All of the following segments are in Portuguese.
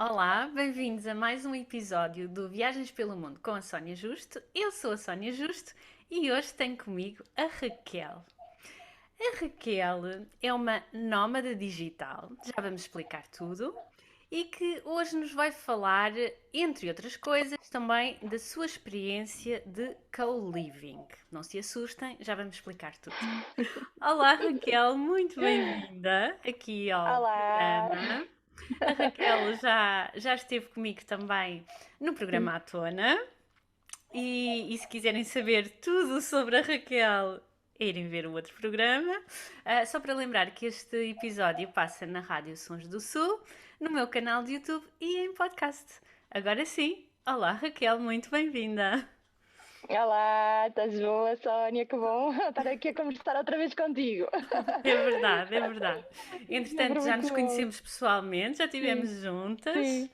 Olá, bem-vindos a mais um episódio do Viagens pelo Mundo com a Sónia Justo. Eu sou a Sónia Justo e hoje tenho comigo a Raquel. A Raquel é uma nómada digital, já vamos explicar tudo, e que hoje nos vai falar, entre outras coisas, também da sua experiência de co-living. Não se assustem, já vamos explicar tudo. Olá, Raquel, muito bem-vinda aqui ao Olá! programa. A Raquel já esteve comigo também no programa à tona. E se quiserem saber tudo sobre a Raquel, irem ver o outro programa. Só para lembrar que este episódio passa na Rádio Sons do Sul, no meu canal de YouTube e em podcast. Agora sim, olá Raquel, muito bem-vinda. Olá, estás boa, Sónia? Que bom estar aqui a conversar outra vez contigo. É verdade, é verdade. Sempre Entretanto, já muito nos bom. conhecemos pessoalmente, já estivemos Sim, juntas. sim,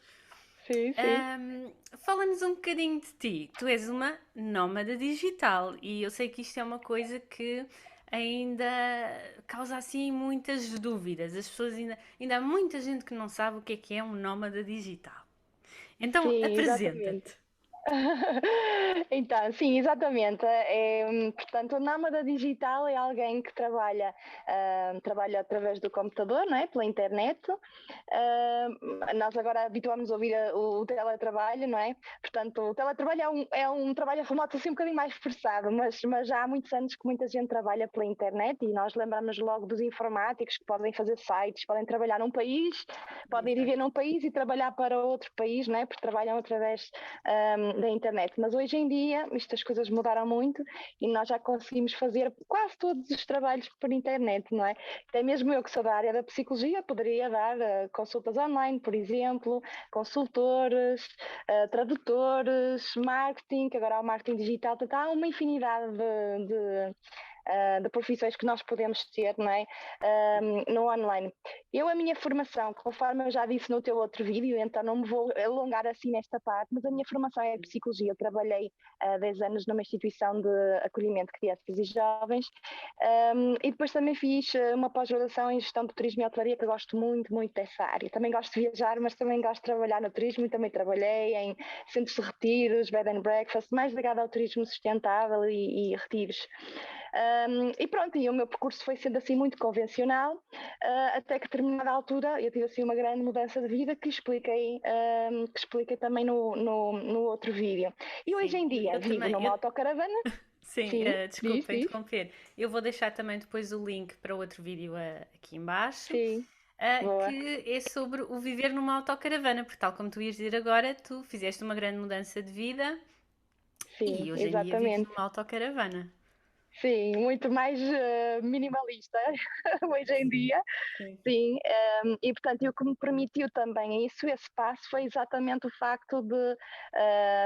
sim, sim. Fala-nos um bocadinho de ti. Tu és uma nómada digital e eu sei que isto é uma coisa que ainda causa assim muitas dúvidas. As pessoas ainda há muita gente que não sabe o que é um nómada digital. Então, Sim, exatamente. apresenta-te. Então, sim, exatamente. Portanto, o nómada digital é alguém que trabalha através do computador, não é? Pela internet. Nós agora habituamos a ouvir o teletrabalho, não é? Portanto, o teletrabalho é um trabalho remoto assim um bocadinho mais forçado, mas já há muitos anos que muita gente trabalha pela internet e nós lembramos logo dos informáticos que podem fazer sites, podem trabalhar num país, podem Exato. viver num país e trabalhar para outro país, não é? Porque trabalham através da internet. Mas hoje em dia, as coisas mudaram muito e nós já conseguimos fazer quase todos os trabalhos por internet, não é? Até mesmo eu que sou da área da psicologia, poderia dar consultas online, por exemplo, consultores, tradutores, marketing, que agora há o marketing digital, portanto, há uma infinidade de profissões que nós podemos ter, não é? No online. A minha formação, conforme eu já disse no teu outro vídeo, então não me vou alongar assim nesta parte, mas a minha formação é psicologia. Eu trabalhei há 10 anos numa instituição de acolhimento de crianças e jovens, e depois também fiz uma pós-graduação em gestão de turismo e hotelaria, que eu gosto muito, muito dessa área. Também gosto de viajar, mas também gosto de trabalhar no turismo e também trabalhei em centros de retiros, bed and breakfast, mais ligado ao turismo sustentável e retiros. E pronto, e o meu percurso foi sendo assim muito convencional, até que a determinada altura eu tive assim uma grande mudança de vida que expliquei também no outro vídeo. E hoje Sim, em eu dia vivo também. numa autocaravana. Sim, Sim, diz, desculpa diz. interromper. Eu vou deixar também depois o link para outro vídeo aqui em baixo. Sim, boa. Que é sobre o viver numa autocaravana, porque tal como tu ias dizer agora, tu fizeste uma grande mudança de vida Sim, e hoje em dia vives exatamente. numa autocaravana. Sim, muito mais minimalista hoje em Sim, dia. sim. Sim, e portanto, e o que me permitiu também isso, esse passo, foi exatamente o facto de,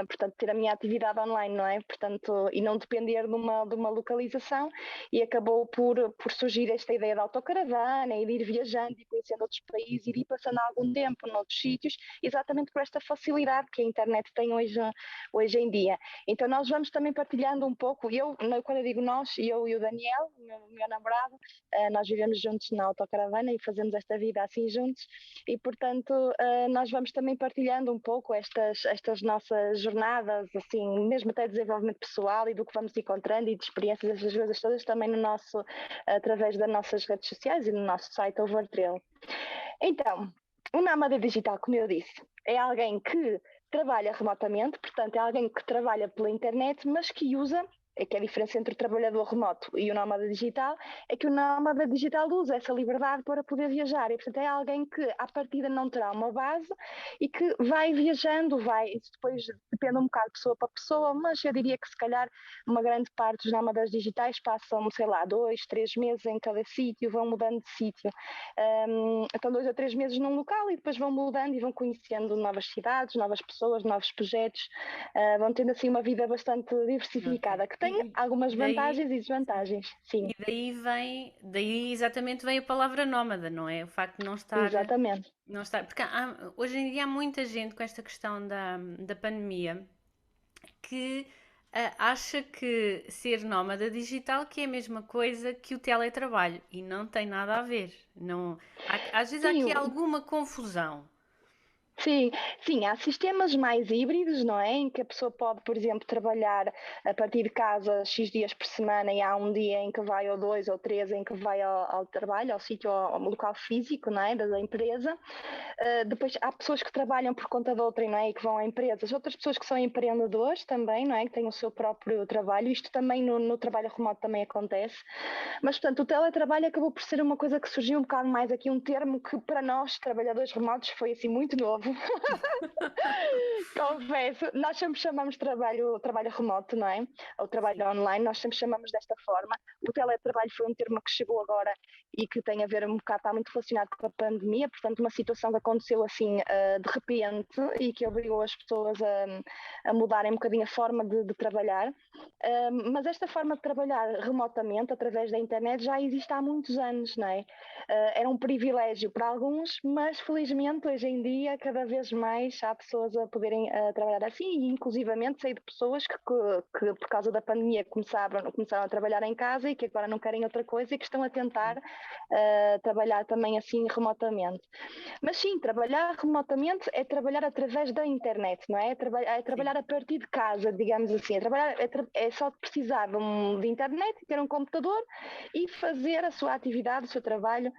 portanto, ter a minha atividade online, não é? Portanto, e não depender de uma localização, e acabou por surgir esta ideia da autocaravana, e de ir viajando e conhecendo outros países, e de ir passando algum tempo noutros sítios, exatamente por esta facilidade que a internet tem hoje em dia. Então, nós vamos também partilhando um pouco, quando eu digo nós, eu e o Daniel, o meu namorado, nós vivemos juntos na autocaravana e fazemos esta vida assim juntos e, portanto, nós vamos também partilhando um pouco estas nossas jornadas, assim, mesmo até desenvolvimento pessoal e do que vamos encontrando e de experiências, estas coisas todas também através das nossas redes sociais e no nosso site Overtrail. Então, o nómada digital, como eu disse, é alguém que trabalha remotamente, portanto, é alguém que trabalha pela internet, mas que usa, é que a diferença entre o trabalhador remoto e o nómada digital é que o nómada digital usa essa liberdade para poder viajar. E, portanto, é alguém que, à partida, não terá uma base e que vai viajando, isso depois depende um bocado de pessoa para pessoa, mas eu diria que, se calhar, uma grande parte dos nómadas digitais passam, sei lá, 2, 3 meses em cada sítio, vão mudando de sítio. Estão 2 a 3 meses num local e depois vão mudando e vão conhecendo novas cidades, novas pessoas, novos projetos, vão tendo assim uma vida bastante Ok. diversificada, que tem algumas E daí, vantagens e sim. desvantagens, sim, Daí exatamente vem a palavra nómada, não é? O facto de exatamente. não estar, porque hoje em dia há muita gente com esta questão da pandemia que acha que ser nómada digital que é a mesma coisa que o teletrabalho e não tem nada a ver. Não, às vezes há aqui Sim, alguma confusão. Sim, sim, há sistemas mais híbridos, não é? Em que a pessoa pode, por exemplo, trabalhar a partir de casa X dias por semana e há um dia em que vai, ou dois ou três, em que vai ao trabalho, ao sítio, ao local físico, não é? Da empresa. Depois há pessoas que trabalham por conta de outrem, não é? E que vão a empresas. Outras pessoas que são empreendedores também, não é? Que têm o seu próprio trabalho. Isto também no trabalho remoto também acontece. Mas, portanto, o teletrabalho acabou por ser uma coisa que surgiu um bocado mais aqui, um termo que para nós, trabalhadores remotos, foi assim muito novo. Confesso, nós sempre chamamos trabalho remoto, não é? Ou trabalho Sim. online, nós sempre chamamos desta forma. O teletrabalho foi um termo que chegou agora e que tem a ver um bocado, está muito relacionado com a pandemia, portanto, uma situação que aconteceu assim de repente e que obrigou as pessoas a mudarem um bocadinho a forma de trabalhar. Mas esta forma de trabalhar remotamente, através da internet, já existe há muitos anos, não é? Era um privilégio para alguns, mas felizmente hoje em dia cada vez mais há pessoas a poderem trabalhar assim e inclusivamente sei de pessoas que por causa da pandemia começaram a trabalhar em casa e que agora não querem outra coisa e que estão a tentar trabalhar também assim remotamente. Mas sim, trabalhar remotamente é trabalhar através da internet, não é? É Sim. trabalhar a partir de casa, digamos assim. É só precisar de internet, ter um computador e fazer a sua atividade, o seu trabalho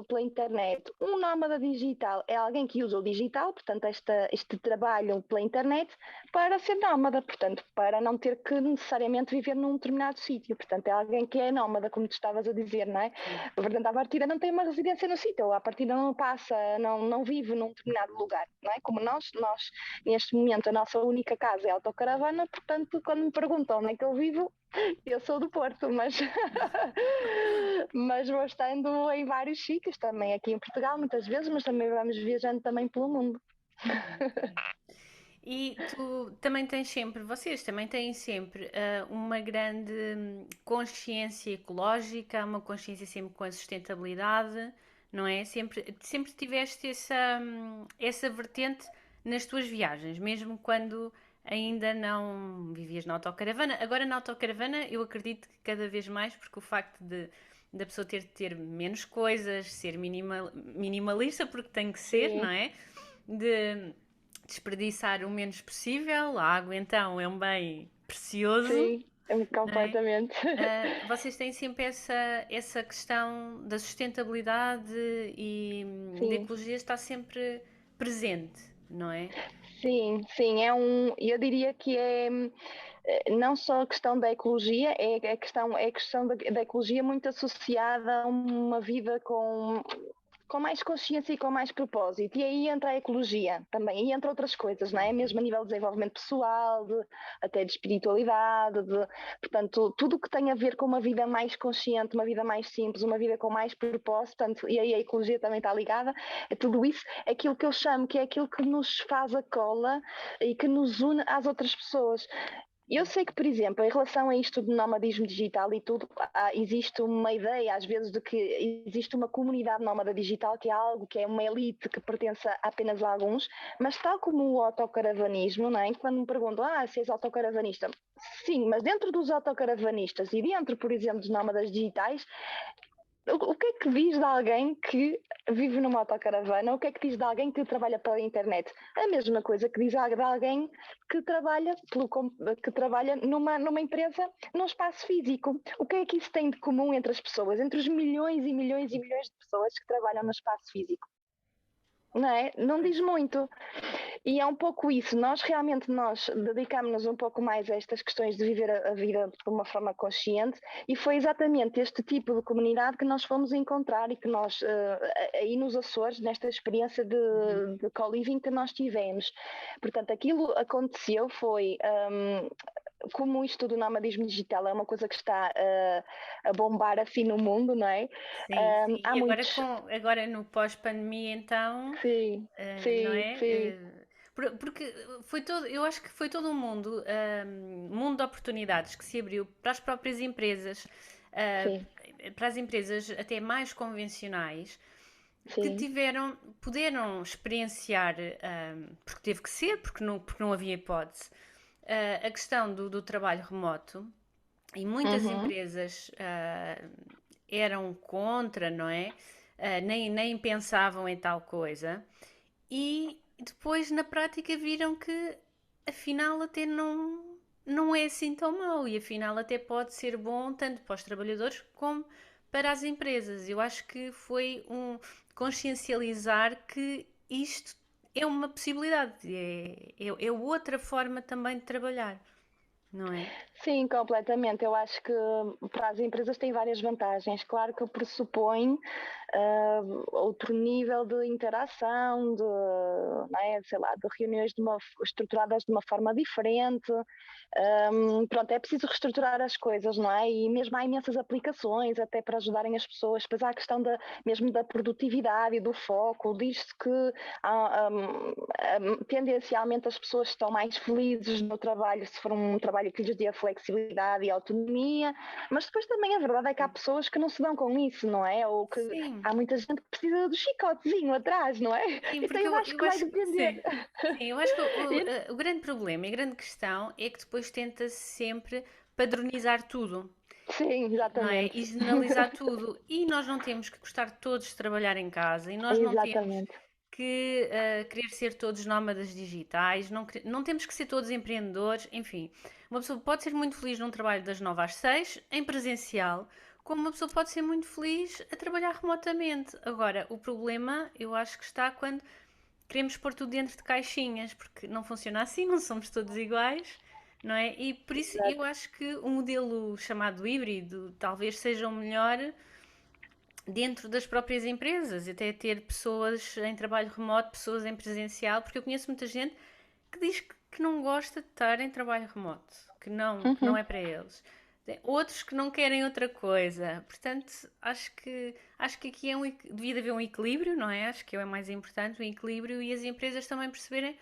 pela internet. Um nómada digital é alguém que usa o digital, portanto, este trabalho pela internet, para ser nómada, portanto, para não ter que necessariamente viver num determinado sítio. Portanto, é alguém que é nómada, como tu estavas a dizer, não é? Sim. Portanto, à partida não tem uma residência no sítio, ou à partida não passa, não vive num determinado lugar, não é? Como nós, neste momento, a nossa única casa é a autocaravana, portanto, quando me perguntam onde é que eu vivo, eu sou do Porto, mas, mas vou estando em vários sítios também, aqui em Portugal, muitas vezes, mas também vamos viajando também pelo mundo. Ok. E tu também tens sempre, vocês também têm sempre uma grande consciência ecológica, uma consciência sempre com a sustentabilidade, não é? Sempre tiveste essa vertente nas tuas viagens, mesmo quando ainda não vivias na autocaravana. Agora na autocaravana eu acredito que cada vez mais, porque o facto de da pessoa ter de ter menos coisas, ser minimalista, porque tem que ser, não Sim, é? De desperdiçar o menos possível. A água, então, é um bem precioso, sim, não é? completamente. Vocês têm sempre essa questão da sustentabilidade e da Sim. ecologia está sempre presente, não é? Sim, sim, eu diria que é não só a questão da ecologia, é a questão da ecologia muito associada a uma vida com mais consciência e com mais propósito. E aí entra a ecologia também, e entra outras coisas, não é? Mesmo a nível de desenvolvimento pessoal, até de espiritualidade, portanto, tudo o que tem a ver com uma vida mais consciente, uma vida mais simples, uma vida com mais propósito, portanto, e aí a ecologia também está ligada, é tudo isso, é aquilo que eu chamo que é aquilo que nos faz a cola e que nos une às outras pessoas. Eu sei que, por exemplo, em relação a isto do nomadismo digital e tudo, existe uma ideia, às vezes, de que existe uma comunidade nómada digital, que é algo que é uma elite que pertence apenas a alguns, mas tal como o autocaravanismo, não é? Quando me perguntam, se és autocaravanista, sim, mas dentro dos autocaravanistas e dentro, por exemplo, dos nómadas digitais, o que é que diz de alguém que vive numa autocaravana? O que é que diz de alguém que trabalha pela internet? A mesma coisa que diz de alguém que trabalha, que trabalha numa empresa, num espaço físico. O que é que isso tem de comum entre as pessoas, entre os milhões e milhões e milhões de pessoas que trabalham no espaço físico? Não é? Não diz muito. E é um pouco isso, nós dedicamos-nos um pouco mais a estas questões de viver a vida de uma forma consciente e foi exatamente este tipo de comunidade que nós fomos encontrar e que nós, aí nos Açores, nesta experiência Uhum. de co-living que nós tivemos. Portanto, aquilo aconteceu foi... como isto do nomadismo digital é uma coisa que está a bombar assim no mundo, não é? Sim, sim. Há E agora, muitos. agora no pós-pandemia, então, Sim, não sim, é? sim, Porque foi todo, eu acho que foi todo um mundo, mundo de oportunidades que se abriu para as próprias empresas, sim, para as empresas até mais convencionais, que sim. puderam experienciar, porque teve que ser, porque não havia hipótese, a questão do trabalho remoto. E muitas Uhum, empresas eram contra, não é? Nem pensavam em tal coisa. e depois na prática viram que afinal até não é assim tão mau e afinal até pode ser bom tanto para os trabalhadores como para as empresas. Eu acho que foi um consciencializar que isto é uma possibilidade, é outra forma também de trabalhar, não é? Sim, completamente. Eu acho que para as empresas tem várias vantagens. Claro que pressupõe outro nível de interação, não é, sei lá, de reuniões estruturadas de uma forma diferente. Pronto, é preciso reestruturar as coisas, não é? E mesmo há imensas aplicações até para ajudarem as pessoas. Depois há a questão mesmo da produtividade e do foco. Diz-se que tendencialmente as pessoas estão mais felizes no trabalho se for um trabalho que lhes dê flexibilidade e autonomia, mas depois também a verdade é que há pessoas que não se dão com isso, não é? Ou que Sim, há muita gente que precisa do chicotezinho atrás, não é? sim, Então porque eu acho eu que vai acho que depender. sim. Sim, eu acho que o grande problema e a grande questão é que depois tenta-se sempre padronizar tudo, Sim, não é? exatamente. E generalizar tudo. E nós não temos que gostar todos de trabalhar em casa, e nós não temos Exatamente. que querer ser todos nómadas digitais, não temos que ser todos empreendedores, enfim. Uma pessoa pode ser muito feliz num trabalho das 9 às 6, em presencial, como uma pessoa pode ser muito feliz a trabalhar remotamente. Agora, o problema eu acho que está quando queremos pôr tudo dentro de caixinhas, porque não funciona assim, não somos todos iguais, não é? E por isso eu Exato. acho que o modelo chamado híbrido talvez seja o melhor dentro das próprias empresas, até ter pessoas em trabalho remoto, pessoas em presencial, porque eu conheço muita gente que diz que não gosta de estar em trabalho remoto, que não Uhum. é para eles. Tem outros que não querem outra coisa. Portanto, acho que aqui devia haver um equilíbrio, não é? Acho que é o mais importante, um equilíbrio e as empresas também perceberem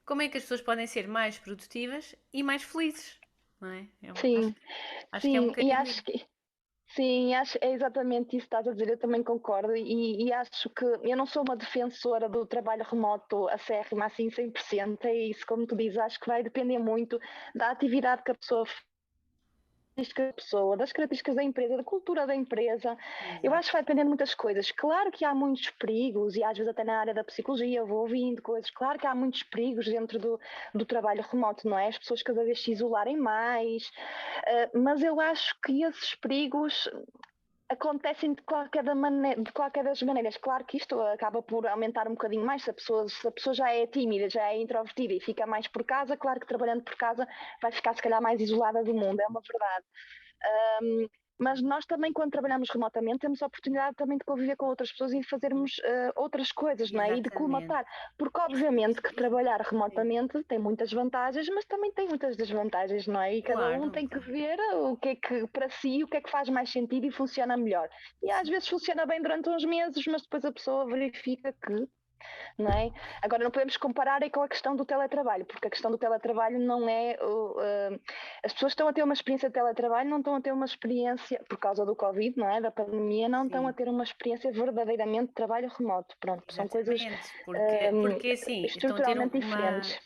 como é que as pessoas podem ser mais produtivas e mais felizes, não é? Sim, Acho que é um sim, e bocadinho acho isso. que sim, acho, é exatamente isso que estás a dizer, eu também concordo e acho que eu não sou uma defensora do trabalho remoto acérrima assim 100%, é isso, como tu dizes, acho que vai depender muito da atividade que a pessoa da pessoa, das características da empresa, da cultura da empresa. Eu acho que Exato. vai depender de muitas coisas. Claro que há muitos perigos, e às vezes até na área da psicologia eu vou ouvindo coisas. Claro que há muitos perigos dentro do trabalho remoto, não é? As pessoas cada vez se isolarem mais, mas eu acho que esses perigos acontecem de qualquer das maneiras. Claro que isto acaba por aumentar um bocadinho mais se a pessoa já é tímida, já é introvertida e fica mais por casa, claro que trabalhando por casa vai ficar se calhar mais isolada do mundo, é uma verdade. Um, mas nós também, quando trabalhamos remotamente, temos a oportunidade também de conviver com outras pessoas e fazermos outras coisas, não é? E de Exatamente. colmatar. Porque, Isso, obviamente, isso, que isso, trabalhar sim. remotamente tem muitas vantagens, mas também tem muitas desvantagens, não é? E cada um Claro, tem que claro. ver o que é que, para si, o que é que faz mais sentido e funciona melhor. E às vezes funciona bem durante uns meses, mas depois a pessoa verifica que não é? Agora, não podemos comparar com a questão do teletrabalho, porque a questão do teletrabalho não é. As pessoas estão a ter uma experiência de teletrabalho, não estão a ter uma experiência, por causa do Covid, não é? Da pandemia, não estão a Sim, ter uma experiência verdadeiramente de trabalho remoto. Pronto, são coisas exatamente. Porque assim, estruturalmente diferentes.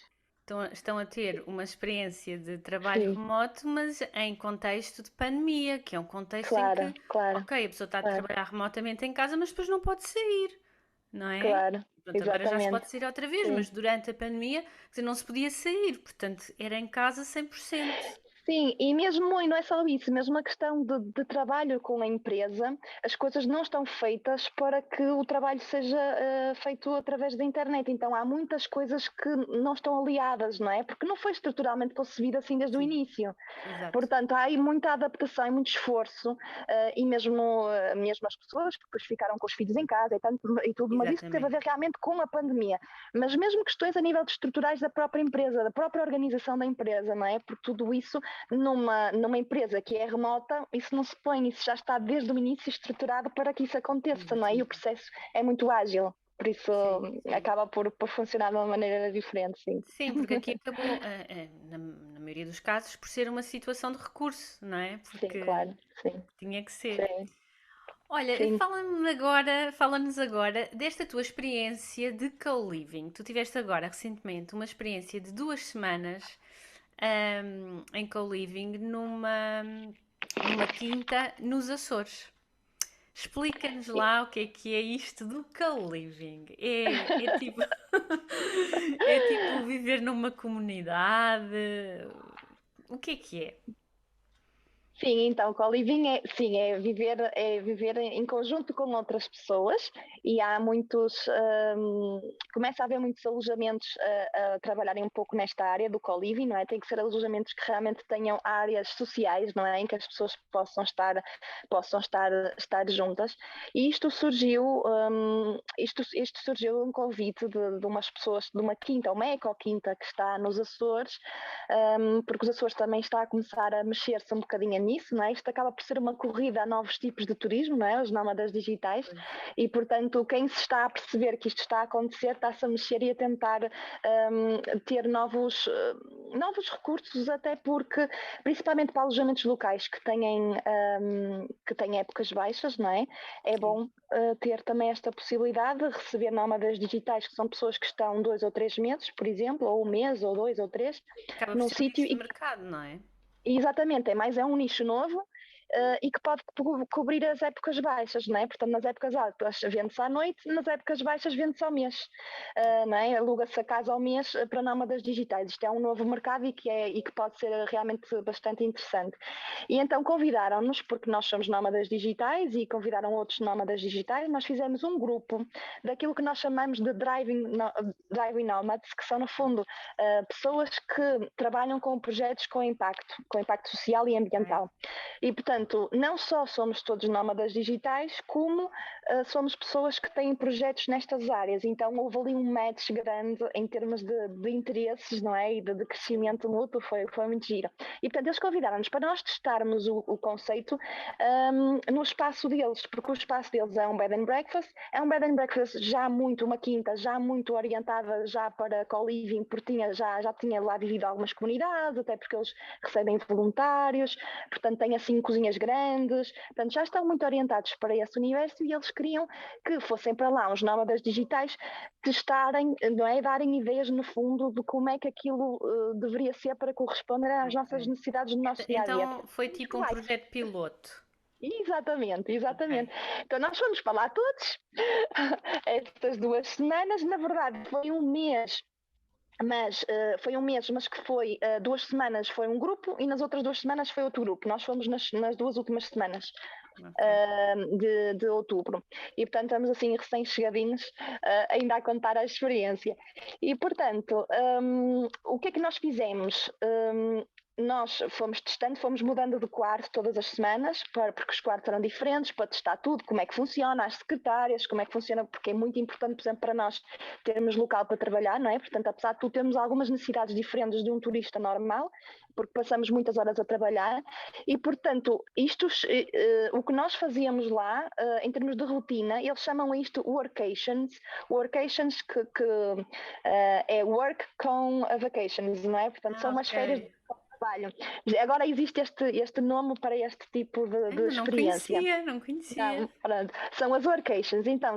estão a ter uma experiência de trabalho Sim, remoto, mas em contexto de pandemia, que é um contexto em claro, que, claro, ok, a pessoa está a claro, trabalhar remotamente em casa, mas depois não pode sair, não é? claro, Pronto, agora já se exatamente. pode sair outra vez, Sim. mas durante a pandemia, quer dizer, não se podia sair, portanto, era em casa 100%. Sim, e mesmo, e não é só isso, mesmo a questão de trabalho com a empresa, as coisas não estão feitas para que o trabalho seja feito através da internet. Então há muitas coisas que não estão aliadas, não é? Porque não foi estruturalmente concebido assim desde o Sim, início. exato, Portanto, há aí muita adaptação e muito esforço, e mesmo as pessoas que depois ficaram com os filhos em casa e tudo, mas isso teve a exatamente. ver realmente com a pandemia. Mas mesmo questões a nível de estruturais da própria empresa, da própria organização da empresa, não é? Porque tudo isso numa empresa que é remota, isso não se põe, isso já está desde o início estruturado para que isso aconteça, não é? E o Exatamente. processo é muito ágil, por isso Sim, sim. acaba por funcionar de uma maneira diferente, sim. Sim, porque aqui acabou, na maioria dos casos, por ser uma situação de recurso, não é? Sim, Porque claro, sim, tinha que ser. sim, Olha, sim. fala-nos agora desta tua experiência de co-living. Tu tiveste agora, recentemente, uma experiência de 2 semanas, em co-living numa quinta nos Açores. Explica-nos lá o que é isto do co-living. É tipo, é tipo viver numa comunidade. O que é? Sim, então, co-living é, sim, é viver em conjunto com outras pessoas e há muitos, começa a haver muitos alojamentos a trabalharem um pouco nesta área do co-living, não é? Tem que ser alojamentos que realmente tenham áreas sociais, não é? Em que as pessoas estar juntas. E isto surgiu, isto surgiu de um convite de umas pessoas, de uma quinta, uma eco-quinta que está nos Açores, porque os Açores também está a começar a mexer-se um bocadinho nisso, não é? Isto acaba por ser uma corrida a novos tipos de turismo, não é? Os nómadas digitais, Pois. e portanto quem se está a perceber que isto está a acontecer está-se a mexer e a tentar ter novos recursos, até porque, principalmente para alojamentos locais que têm épocas baixas, não é? É Sim. bom ter também esta possibilidade de receber nómadas digitais, que são pessoas que estão 2 ou 3 meses, por exemplo, ou um mês, ou 2 ou 3, Acaba por num ser um sítio nicho de e mercado, não é? exatamente, é um nicho novo e que pode cobrir as épocas baixas, não é? Portanto, nas épocas altas vende-se à noite, nas épocas baixas vende-se ao mês, não é? Aluga-se a casa ao mês para nómadas digitais. Isto é um novo mercado e que pode ser realmente bastante interessante. E então convidaram-nos, porque nós somos nómadas digitais e convidaram outros nómadas digitais, nós fizemos um grupo daquilo que nós chamamos de driving nomads, que são, no fundo, pessoas que trabalham com projetos com impacto social e Ok. ambiental. E, portanto, não só somos todos nómadas digitais, como somos pessoas que têm projetos nestas áreas. Então, houve ali um match grande em termos de interesses, não é? E de crescimento mútuo, foi muito giro. E, portanto, eles convidaram-nos para nós testarmos o conceito no espaço deles, porque o espaço deles é um bed and breakfast já muito, uma quinta, já muito orientada já para co-living, porque já tinha lá vivido algumas comunidades, até porque eles recebem voluntários, portanto tem assim cozinhas grandes, portanto já estão muito orientados para esse universo e eles queriam que fossem para lá uns nómadas digitais testarem, não é? Darem ideias no fundo de como é que aquilo deveria ser para corresponder às nossas Ok. necessidades no nosso dia a dia. Então foi tipo um projeto piloto. Exatamente, Ok. exatamente. Então nós fomos para lá todos estas 2 semanas, na verdade foi um mês, mas que foi 2 semanas foi um grupo e nas outras 2 semanas foi outro grupo. Nós fomos nas 2 últimas semanas Ok. de outubro. E, portanto, estamos assim recém-chegadinhos ainda a contar a experiência. E, portanto, o que é que nós fizemos? Nós fomos testando, fomos mudando de quarto todas as semanas, porque os quartos eram diferentes, para testar tudo, como é que funciona, as secretárias, como é que funciona, porque é muito importante, por exemplo, para nós termos local para trabalhar, não é? Portanto, apesar de tudo, temos algumas necessidades diferentes de um turista normal, porque passamos muitas horas a trabalhar, e, portanto, o que nós fazíamos lá, em termos de rotina, eles chamam isto workations é work com a vacations, não é? Portanto, são Ah, umas férias ok. de trabalho. Agora existe este nome para este tipo de Não experiência. conhecia, não conhecia. Não, pronto. São as workations, então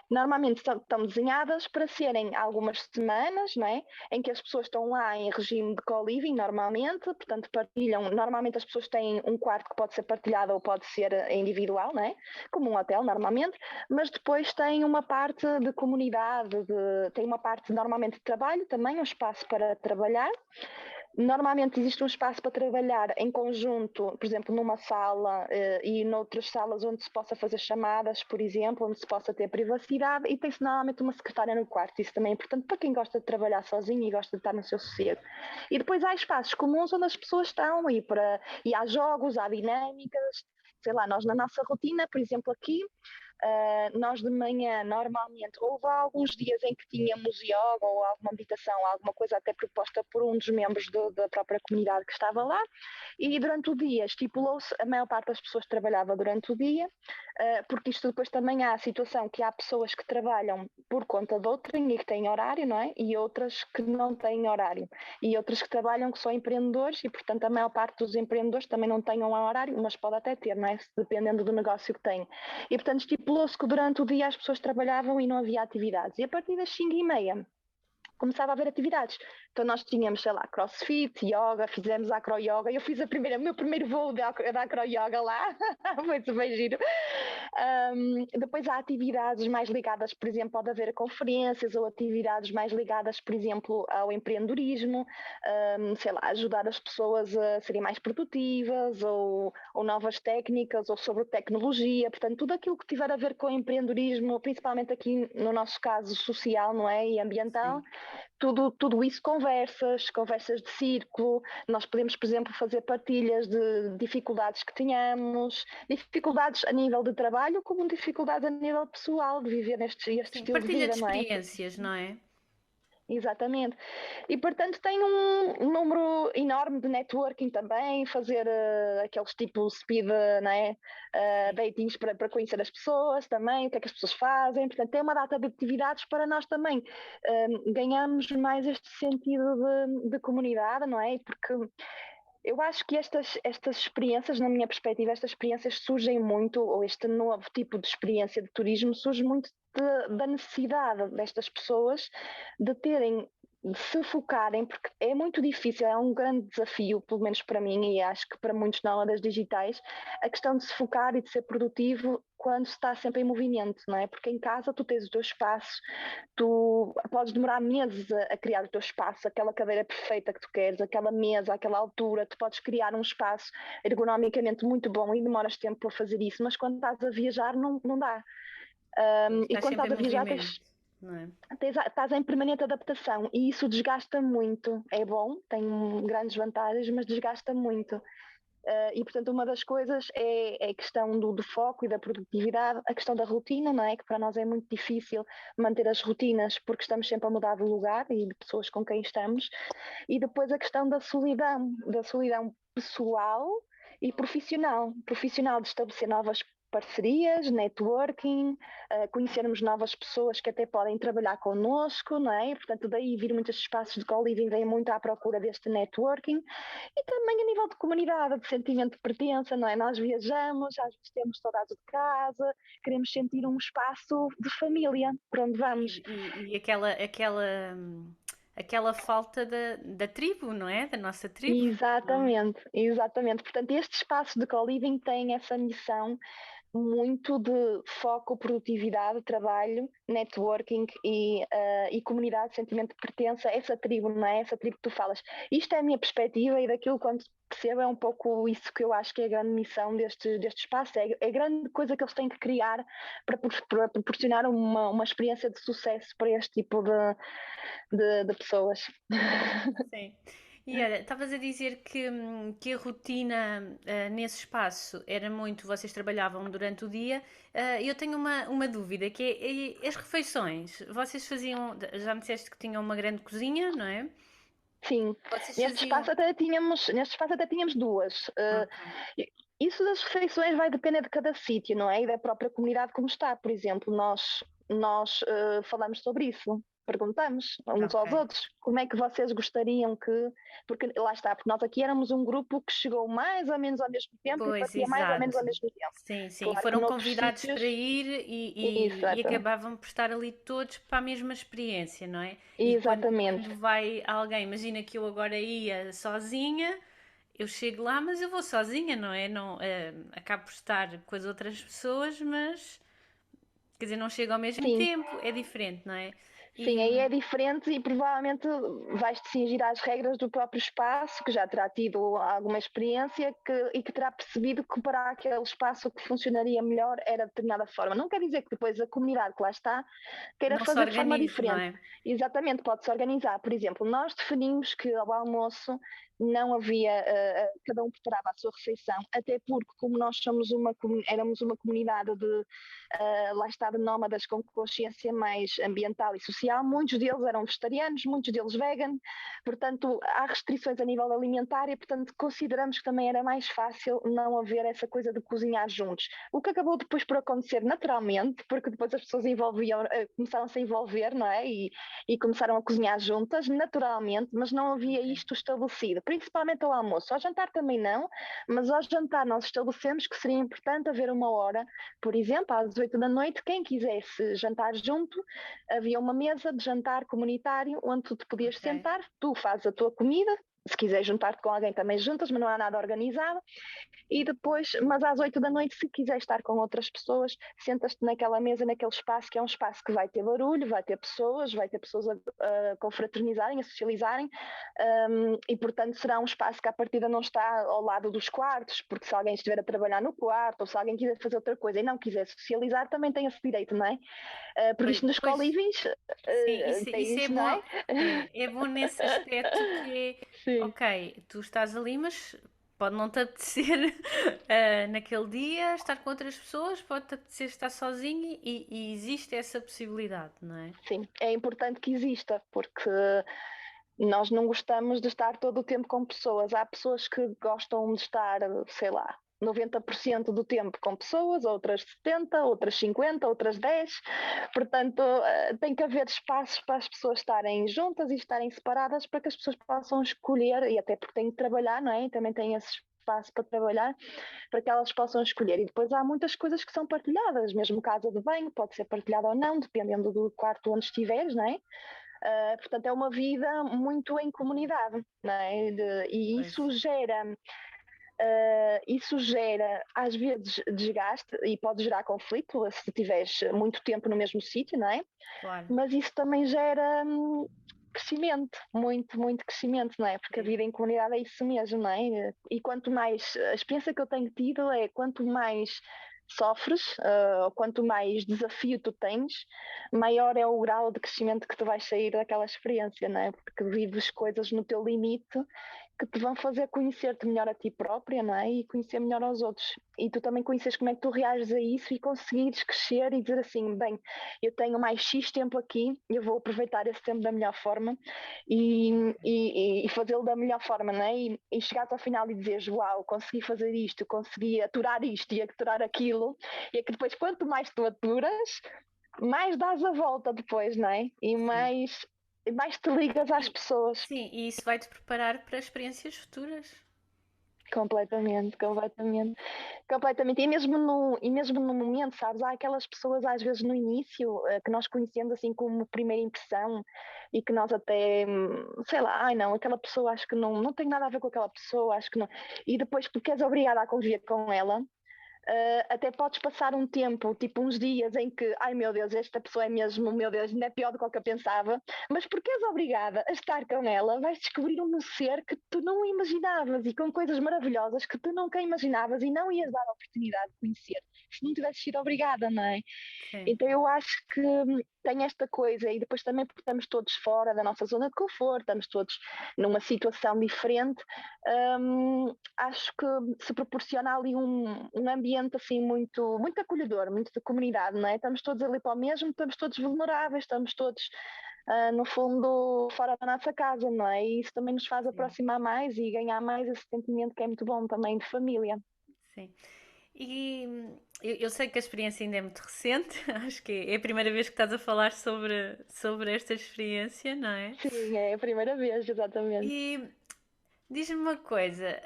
normalmente estão desenhadas para serem algumas semanas, não é? Em que as pessoas estão lá em regime de co-living, normalmente, portanto partilham, normalmente as pessoas têm um quarto que pode ser partilhado ou pode ser individual, não é? Como um hotel, normalmente, mas depois tem uma parte de comunidade, tem uma parte normalmente de trabalho também, um espaço para trabalhar. Normalmente existe um espaço para trabalhar em conjunto, por exemplo, numa sala e noutras salas onde se possa fazer chamadas, por exemplo, onde se possa ter privacidade e tem-se normalmente uma secretária no quarto. Isso também é importante para quem gosta de trabalhar sozinho e gosta de estar no seu sossego. E depois há espaços comuns onde as pessoas estão e há jogos, há dinâmicas. Sei lá, nós na nossa rotina, por exemplo, aqui nós de manhã, normalmente, houve alguns dias em que tínhamos yoga ou alguma meditação, alguma coisa até proposta por um dos membros da própria comunidade que estava lá, e durante o dia estipulou-se, a maior parte das pessoas trabalhava durante o dia, porque isto depois também há a situação que há pessoas que trabalham por conta de outrem e que têm horário, não é? E outras que não têm horário. E outras que trabalham que são empreendedores e, portanto, a maior parte dos empreendedores também não têm um horário, mas pode até ter, não é? Dependendo do negócio que têm. E, portanto, estipulou-se que durante o dia as pessoas trabalhavam e não havia atividades. E a partir das 5h30 começava a haver atividades. Então nós tínhamos, sei lá, crossfit, yoga, fizemos acro-yoga. Eu fiz o meu primeiro voo da acro-yoga lá, foi super giro. Depois há atividades mais ligadas, por exemplo, pode haver conferências ou atividades mais ligadas, por exemplo, ao empreendedorismo, sei lá, ajudar as pessoas a serem mais produtivas ou novas técnicas ou sobre tecnologia, portanto, tudo aquilo que tiver a ver com empreendedorismo, principalmente aqui no nosso caso social, não é, e ambiental, Sim. tudo isso conversas de círculo, nós podemos, por exemplo, fazer partilhas de dificuldades que tenhamos, dificuldades a nível de trabalho, como dificuldades a nível pessoal, de viver este Sim, estilo de partilha de vida, não é? experiências, não é? Exatamente. E, portanto, tem um número enorme de networking também, fazer aqueles tipo speed, não é? Datings para conhecer as pessoas também, o que é que as pessoas fazem. Portanto, tem uma data de atividades para nós também ganharmos mais este sentido de comunidade, não é? Porque eu acho que estas experiências, na minha perspectiva, estas experiências surgem muito, ou este novo tipo de experiência de turismo surge muito da necessidade destas pessoas de terem, de se focarem, porque é muito difícil, é um grande desafio, pelo menos para mim, e acho que para muitos nómadas digitais, a questão de se focar e de ser produtivo quando se está sempre em movimento, não é? Porque em casa tu tens o teu espaço, tu podes demorar meses a criar o teu espaço, aquela cadeira perfeita que tu queres, aquela mesa, aquela altura, tu podes criar um espaço ergonomicamente muito bom e demoras tempo para fazer isso, mas quando estás a viajar não dá. E Estás quando sempre estás em a viajar movimento, não é? estás em permanente adaptação e isso desgasta muito. É bom, tem grandes vantagens, mas desgasta muito. E, portanto, uma das coisas é a questão do foco e da produtividade, a questão da rotina, não é? Que para nós é muito difícil manter as rotinas porque estamos sempre a mudar de lugar e de pessoas com quem estamos. E depois a questão da solidão pessoal e profissional. Profissional de estabelecer novas parcerias, networking, conhecermos novas pessoas que até podem trabalhar connosco, não é? Portanto, daí vir muitos espaços de co-living, vem muito à procura deste networking. E também a nível de comunidade, de sentimento de pertença, não é? Nós viajamos, às vezes temos saudades de casa, queremos sentir um espaço de família por onde vamos. E aquela falta da tribo, não é? Da nossa tribo. Não é? Exatamente, exatamente. Portanto, este espaço de co-living tem essa missão muito de foco, produtividade, trabalho, networking e comunidade, sentimento de pertença, essa tribo, não é? Essa tribo que tu falas. Isto é a minha perspectiva e daquilo quando percebo é um pouco isso que eu acho que é a grande missão deste espaço, é a grande coisa que eles têm que criar para proporcionar uma experiência de sucesso para este tipo de pessoas. Sim. E olha, estavas a dizer que a rotina nesse espaço era muito, vocês trabalhavam durante o dia. Eu tenho uma dúvida, que é as refeições. Vocês faziam, já me disseste que tinham uma grande cozinha, não é? Sim, Vocês faziam. neste espaço até tínhamos duas. Ok. Isso das refeições vai depender de cada sítio, não é? E da própria comunidade como está. Por exemplo, nós falamos sobre isso. Perguntamos uns Ok. aos outros como é que vocês gostariam que. Porque lá está, porque nós aqui éramos um grupo que chegou mais ou menos ao mesmo tempo e Pois, partia mais ou menos ao exato. mesmo tempo. Sim, sim. E Claro que foram noutros convidados para sítios. ir e Exato, acabavam por estar ali todos para a mesma experiência, não é? E exatamente. quando vai alguém, imagina que eu agora ia sozinha, eu chego lá, mas eu vou sozinha, não é? Não, acabo por estar com as outras pessoas, mas quer dizer, não chego ao mesmo Sim, tempo, é diferente, não é? sim, E, aí é diferente e provavelmente vais-te cingir às regras do próprio espaço, que já terá tido alguma experiência e que terá percebido que para aquele espaço o que funcionaria melhor era de determinada forma. Não quer dizer que depois a comunidade que lá está queira não se fazer de forma organize, não diferente. é? Exatamente, pode-se organizar. Por exemplo, nós definimos que ao almoço não havia, cada um preparava a sua refeição, até porque como nós éramos uma comunidade de lá está de nómadas com consciência mais ambiental e social, muitos deles eram vegetarianos, muitos deles vegan, portanto há restrições a nível alimentar e portanto consideramos que também era mais fácil não haver essa coisa de cozinhar juntos, o que acabou depois por acontecer naturalmente, porque depois as pessoas começaram-se a envolver, não é? E começaram a cozinhar juntas, naturalmente, mas não havia Ok. isto estabelecido, principalmente ao almoço, ao jantar também não, mas ao jantar nós estabelecemos que seria importante haver uma hora, por exemplo, às 8 da noite, quem quisesse jantar junto, havia uma mesa de jantar comunitário onde tu te podias Ok. sentar, tu fazes a tua comida, se quiser juntar-te com alguém também juntas, mas não há nada organizado. E depois, mas às 8 da noite, se quiser estar com outras pessoas, sentas-te naquela mesa, naquele espaço, que é um espaço que vai ter barulho, vai ter pessoas a confraternizarem, a socializarem, e portanto será um espaço que à partida não está ao lado dos quartos, porque se alguém estiver a trabalhar no quarto, ou se alguém quiser fazer outra coisa e não quiser socializar, também tem esse direito, não é? Porque Pois, isto nos pois, co-livings sim, isso é tens, não bom, é? é bom nesse aspecto que é, Sim. ok, tu estás ali, mas pode não te apetecer naquele dia estar com outras pessoas, pode te apetecer estar sozinho e existe essa possibilidade, não é? Sim, é importante que exista, porque nós não gostamos de estar todo o tempo com pessoas. Há pessoas que gostam de estar, sei lá, 90% do tempo com pessoas, outras 70%, outras 50%, outras 10%. Portanto, tem que haver espaços para as pessoas estarem juntas e estarem separadas para que as pessoas possam escolher, e até porque têm que trabalhar, não é? E também têm esse espaço para trabalhar, para que elas possam escolher. E depois há muitas coisas que são partilhadas, mesmo casa de banho pode ser partilhada ou não, dependendo do quarto onde estiveres, não é? Portanto, é uma vida muito em comunidade, não é? E Pois, isso gera às vezes desgaste e pode gerar conflito se tiveres muito tempo no mesmo sítio, não é? claro, Mas isso também gera crescimento, muito, muito crescimento, não é? Porque a sim, vida em comunidade é isso mesmo, não é? E quanto mais, a experiência que eu tenho tido é quanto mais sofres, ou quanto mais desafio tu tens, maior é o grau de crescimento que tu vais sair daquela experiência, não é? Porque vives coisas no teu limite que te vão fazer conhecer-te melhor a ti própria, não é? E conhecer melhor aos outros. E tu também conheces como é que tu reages a isso e conseguires crescer e dizer assim, bem, eu tenho mais X tempo aqui, eu vou aproveitar esse tempo da melhor forma e fazê-lo da melhor forma, não é? E chegar ao final e dizeres, uau, consegui fazer isto, consegui aturar isto e aturar aquilo, e é que depois quanto mais tu aturas, mais dás a volta depois, não é? sim. E mais te ligas às E, pessoas. sim, e isso vai-te preparar para experiências futuras. Completamente, completamente, completamente. E mesmo no momento, sabes, há aquelas pessoas às vezes no início que nós conhecemos assim como primeira impressão e que nós até, sei lá, ai não, aquela pessoa acho que não tem nada a ver com aquela pessoa, acho que não. E depois porque és obrigada a conviver com ela, até podes passar um tempo, tipo uns dias em que, ai meu Deus, esta pessoa é mesmo, meu Deus, ainda é pior do que eu pensava, mas porque és obrigada a estar com ela, vais descobrir um ser que tu não imaginavas e com coisas maravilhosas que tu nunca imaginavas e não ias dar a oportunidade de conhecer se não tivesses sido obrigada, não é? Sim, Então eu acho que tem esta coisa, e depois também porque estamos todos fora da nossa zona de conforto, estamos todos numa situação diferente, acho que se proporciona ali um ambiente assim muito, muito acolhedor, muito de comunidade, não é? Estamos todos ali para o mesmo, estamos todos vulneráveis, estamos todos no fundo fora da nossa casa, não é? E isso também nos faz sim, aproximar mais e ganhar mais esse sentimento que é muito bom também de família. sim. E eu sei que a experiência ainda é muito recente, acho que é a primeira vez que estás a falar sobre esta experiência, não é? Sim, é a primeira vez, exatamente. E diz-me uma coisa,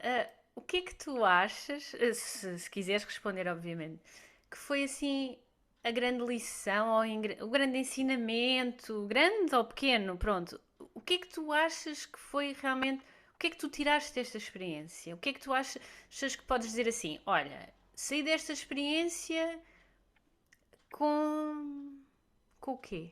o que é que tu achas, se quiseres responder, obviamente, que foi assim a grande lição, ou o grande ensinamento, grande ou pequeno, pronto, o que é que tu achas que foi realmente, o que é que tu tiraste desta experiência? O que é que tu achas que podes dizer assim, olha, saí desta experiência com o quê?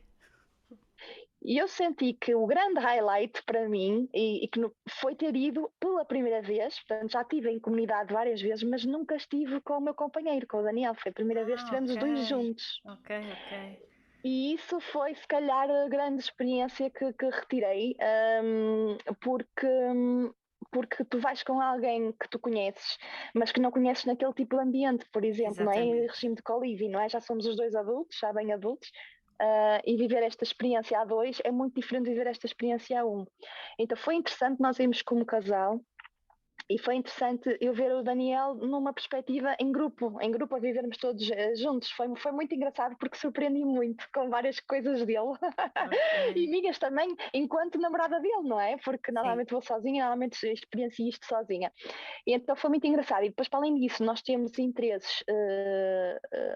E eu senti que o grande highlight para mim, e que foi ter ido pela primeira vez, portanto já estive em comunidade várias vezes, mas nunca estive com o meu companheiro, com o Daniel. Foi a primeira vez que Ah, estivemos ok, os dois juntos. ok, ok. E isso foi, se calhar, a grande experiência que retirei, porque tu vais com alguém que tu conheces, mas que não conheces naquele tipo de ambiente, por exemplo, não é? Em Exatamente. regime de colívio, não é? Já somos os dois adultos, já bem adultos, e viver esta experiência a dois é muito diferente de viver esta experiência a um. Então foi interessante nós irmos como casal, E foi interessante eu ver o Daniel numa perspectiva em grupo a vivermos todos juntos. Foi muito engraçado porque surpreendi muito com várias coisas dele e Ok. minhas também, enquanto namorada dele, não é? Porque Sim, normalmente vou sozinha, normalmente experiencio isto sozinha. E então foi muito engraçado. E depois, para além disso, nós temos interesses,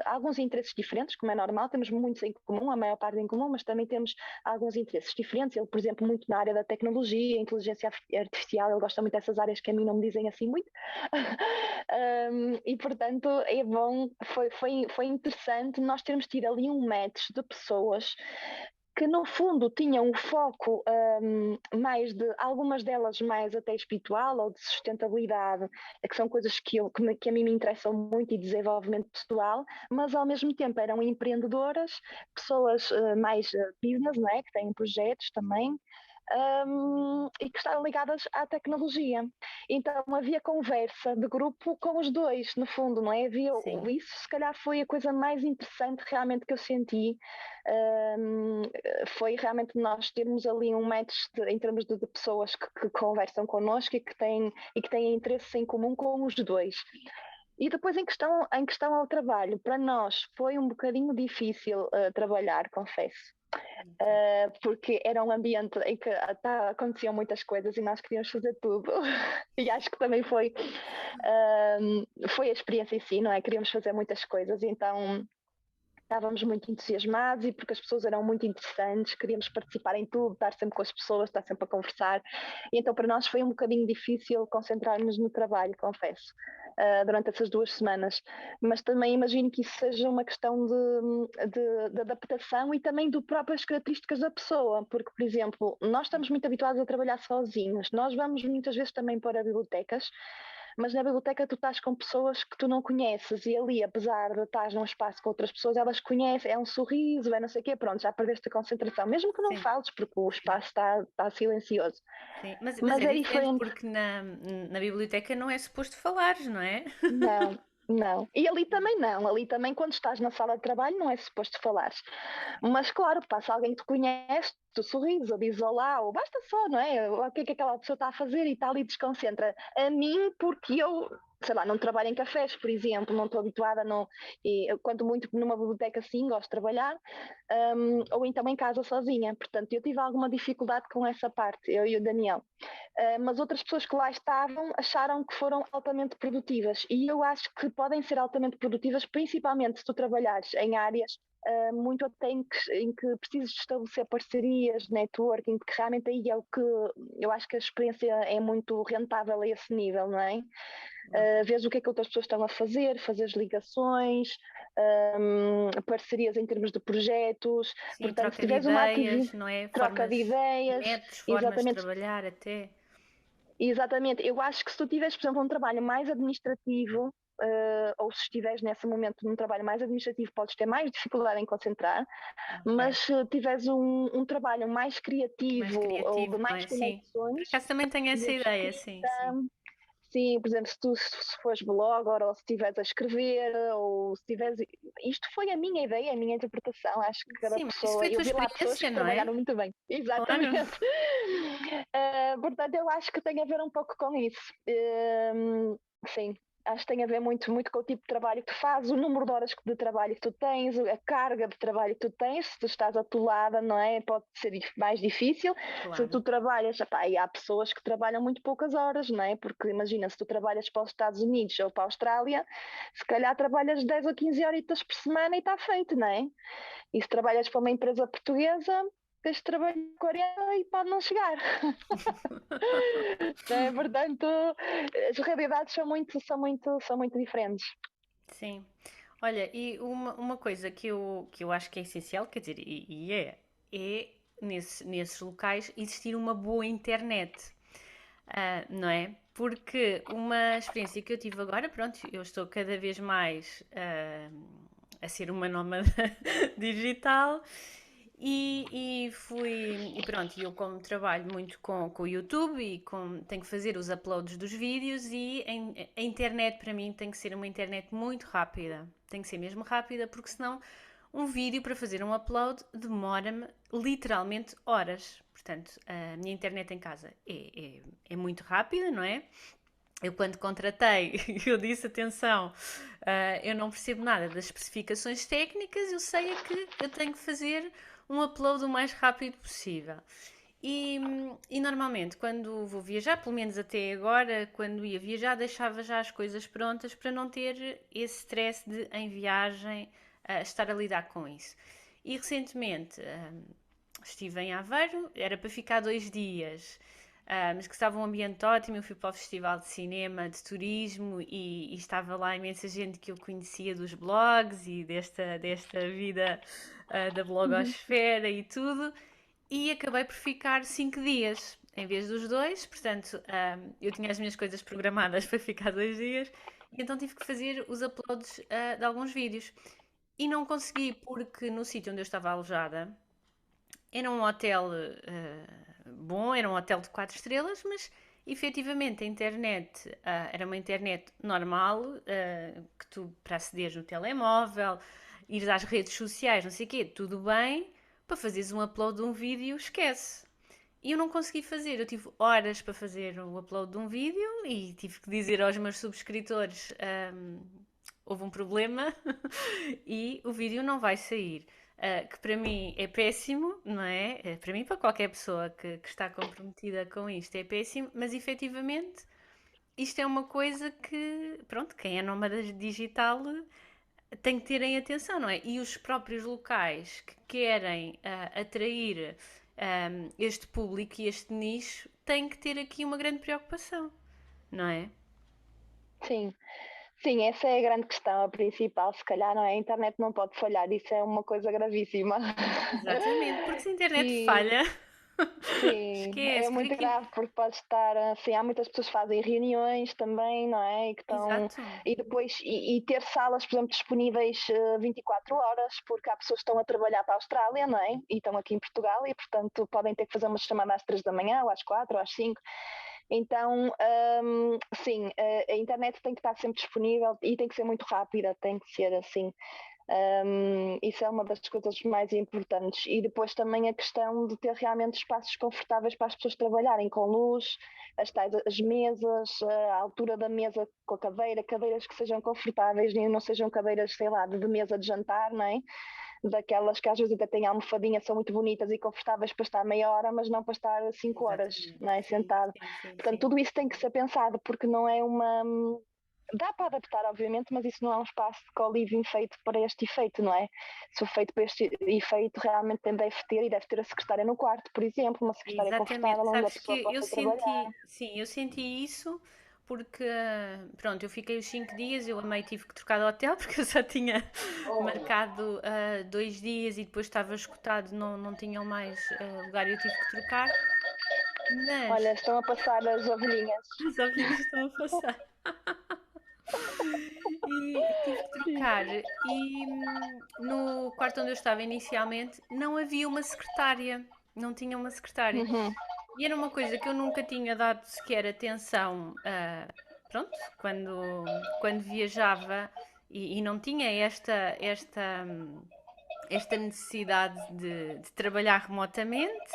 alguns interesses diferentes, como é normal, temos muitos em comum, a maior parte em comum, mas também temos alguns interesses diferentes. Ele, por exemplo, muito na área da tecnologia, inteligência artificial, ele gosta muito dessas áreas que a mim não me dizem assim muito. E portanto é bom, foi interessante nós termos tido ali um match de pessoas que no fundo tinham o foco mais de, algumas delas mais até espiritual ou de sustentabilidade, que são coisas que a mim me interessam muito, e desenvolvimento pessoal, mas ao mesmo tempo eram empreendedoras, pessoas mais business, não é? Que têm projetos também, e que estavam ligadas à tecnologia. Então havia conversa de grupo com os dois, no fundo, não é? sim. Isso se calhar foi a coisa mais interessante realmente que eu senti. Um, Foi realmente nós termos ali um match em termos de pessoas que conversam connosco e que têm interesses em comum com os dois. E depois em questão ao trabalho, para nós foi um bocadinho difícil trabalhar, confesso, Ok. porque era um ambiente em que aconteciam muitas coisas e nós queríamos fazer tudo. E acho que também foi a experiência em si, não é? Queríamos fazer muitas coisas, então estávamos muito entusiasmados e porque as pessoas eram muito interessantes, queríamos participar em tudo, estar sempre com as pessoas, estar sempre a conversar. E então para nós foi um bocadinho difícil concentrar-nos no trabalho, confesso, durante essas 2 semanas. Mas também imagino que isso seja uma questão de adaptação e também de próprias características da pessoa, porque, por exemplo, nós estamos muito habituados a trabalhar sozinhos, nós vamos muitas vezes também para bibliotecas, mas na biblioteca tu estás com pessoas que tu não conheces e ali, apesar de estás num espaço com outras pessoas, elas conhecem, é um sorriso, é não sei o quê, pronto, já perdeste a concentração, mesmo que não Sim, fales, porque o sim, espaço está silencioso. sim. Mas Mas é é diferente diferente. porque na biblioteca não é suposto falares, não é? Não, não. E ali também não. Ali também, quando estás na sala de trabalho, não é suposto falares. Mas, claro, passa alguém que te conhece, tu sorris ou dizes olá, ou basta só, não é? O que é que aquela pessoa está a fazer e tal, e desconcentra. A mim, porque eu, sei lá, não trabalho em cafés, por exemplo, não estou habituada, não, e eu, quanto muito numa biblioteca, sim, gosto de trabalhar, ou então em casa sozinha. Portanto, eu tive alguma dificuldade com essa parte, eu e o Daniel. Mas outras pessoas que lá estavam acharam que foram altamente produtivas. E eu acho que podem ser altamente produtivas, principalmente se tu trabalhares em áreas muito até em que precisas de estabelecer parcerias, networking, porque realmente aí é o que eu acho que a experiência é muito rentável a esse nível, não é? Vês o que é que outras pessoas estão a fazer, fazer as ligações, parcerias em termos de projetos, Sim, portanto, se troca de tiveres uma ideias, atividade, não é? troca de Formas, ideias, métodos, formas de exatamente. trabalhar até. Exatamente, eu acho que se tu tiveres, por exemplo, um trabalho mais administrativo, ou se estiveres nesse momento num trabalho mais administrativo, podes ter mais dificuldade em concentrar, Ok. mas se tiveres um trabalho mais Mais criativo ou criativo, de não mais é? Sim. Por conexões, acaso também tenho essa de ideia, sim, sim. escrita, sim, por exemplo, se fores blogger ou se estiveres a escrever, ou se tiveres. Isto foi a minha ideia, a minha interpretação. Acho que cada Sim, mas isso pessoa. foi a Eu tua vi lá pessoas experiência, que não é? trabalharam muito bem. Claro. Exatamente. Portanto, eu acho que tem a ver um pouco com isso. Sim. Acho que tem a ver muito, muito com o tipo de trabalho que tu fazes, o número de horas de trabalho que tu tens, a carga de trabalho que tu tens, se tu estás atolada, não é? Pode ser mais difícil. Se Claro. tu trabalhas, epá, e há pessoas que trabalham muito poucas horas, não é? Porque imagina, se tu trabalhas para os Estados Unidos ou para a Austrália, se calhar trabalhas 10 ou 15 horitas por semana e está feito, não é? E se trabalhas para uma empresa portuguesa, tens de trabalhar 40 e pode não chegar. É? Portanto, as realidades são muito diferentes. Sim. Olha, e uma coisa que eu acho que é essencial, quer dizer, é nesses locais existir uma boa internet. Não é? Porque uma experiência que eu tive agora, pronto, eu estou cada vez mais a ser uma nómada digital e pronto, eu como trabalho muito com o YouTube e tenho que fazer os uploads dos vídeos e a internet para mim tem que ser uma internet muito rápida, tem que ser mesmo rápida porque senão um vídeo para fazer um upload demora-me literalmente horas. Portanto, a minha internet em casa é muito rápida, não é? Eu quando contratei, eu disse, atenção, eu não percebo nada das especificações técnicas, eu sei é que eu tenho que fazer um upload o mais rápido possível. E normalmente, quando vou viajar, pelo menos até agora, quando ia viajar, deixava já as coisas prontas para não ter esse stress de, em viagem, estar a lidar com isso. E recentemente estive em Aveiro, era para ficar 2 dias, mas que estava um ambiente ótimo. Eu fui para o Festival de Cinema, de Turismo e estava lá imensa gente que eu conhecia dos blogs e desta vida da Uhum. blogosfera e tudo. E acabei por ficar 5 dias em vez dos 2, portanto, eu tinha as minhas coisas programadas para ficar 2 dias e então tive que fazer os uploads de alguns vídeos. E não consegui porque no sítio onde eu estava alojada era um hotel bom, era um hotel de 4 estrelas, mas efetivamente a internet era uma internet normal, que tu para acederes no telemóvel, ires às redes sociais, não sei o quê, tudo bem, para fazeres um upload de um vídeo, esquece. E eu não consegui fazer, eu tive horas para fazer o upload de um vídeo e tive que dizer aos meus subscritores: houve um problema e o vídeo não vai sair. Que para mim é péssimo, não é? Para mim, para qualquer pessoa que está comprometida com isto, é péssimo, mas efetivamente isto é uma coisa que, pronto, quem é nómada digital tem que terem atenção, não é? E os próprios locais que querem atrair este público e este nicho têm que ter aqui uma grande preocupação, não é? Sim, sim, essa é a grande questão, a principal, se calhar, não é? A internet não pode falhar, isso é uma coisa gravíssima. Exatamente, porque se a internet E falha, sim, é esquece que muito fica. grave porque pode estar, assim, há muitas pessoas que fazem reuniões também, não é? E que estão, Exato, e depois, e ter salas, por exemplo, disponíveis 24 horas, porque há pessoas que estão a trabalhar para a Austrália, não é? E estão aqui em Portugal e, portanto, podem ter que fazer uma chamada às 3 da manhã, ou às 4, ou às 5. Então, sim, a internet tem que estar sempre disponível e tem que ser muito rápida, tem que ser assim. Isso é uma das coisas mais importantes. E depois também a questão de ter realmente espaços confortáveis para as pessoas trabalharem, com luz, as mesas, a altura da mesa com a cadeira, cadeiras que sejam confortáveis e não sejam cadeiras, sei lá, de mesa de jantar, não é? Daquelas que às vezes até têm almofadinha, são muito bonitas e confortáveis para estar meia hora, mas não para estar 5 horas, exatamente. não é? Sim, Sentado. sim, sim, Portanto, sim. tudo isso tem que ser pensado, porque não é uma. Dá para adaptar, obviamente, mas isso não é um espaço de co-living feito para este efeito, não é? Se for feito para este efeito, realmente deve ter a secretária no quarto, por exemplo, uma secretária Exatamente. confortável onde a Sabes que pessoa eu possa trabalhar. senti, sim, eu senti isso porque, pronto, eu fiquei os 5 dias, eu amei, tive que trocar de hotel porque eu só tinha marcado 2 dias e depois estava escutado, não tinham mais lugar e eu tive que trocar. Olha, Mas estão a passar as ovelhinhas. as ovelhinhas estão a passar. E tive que trocar. E no quarto onde eu estava inicialmente não havia uma secretária. Não tinha uma secretária. Uhum. E era uma coisa que eu nunca tinha dado sequer atenção, pronto, quando viajava e não tinha esta necessidade de trabalhar remotamente.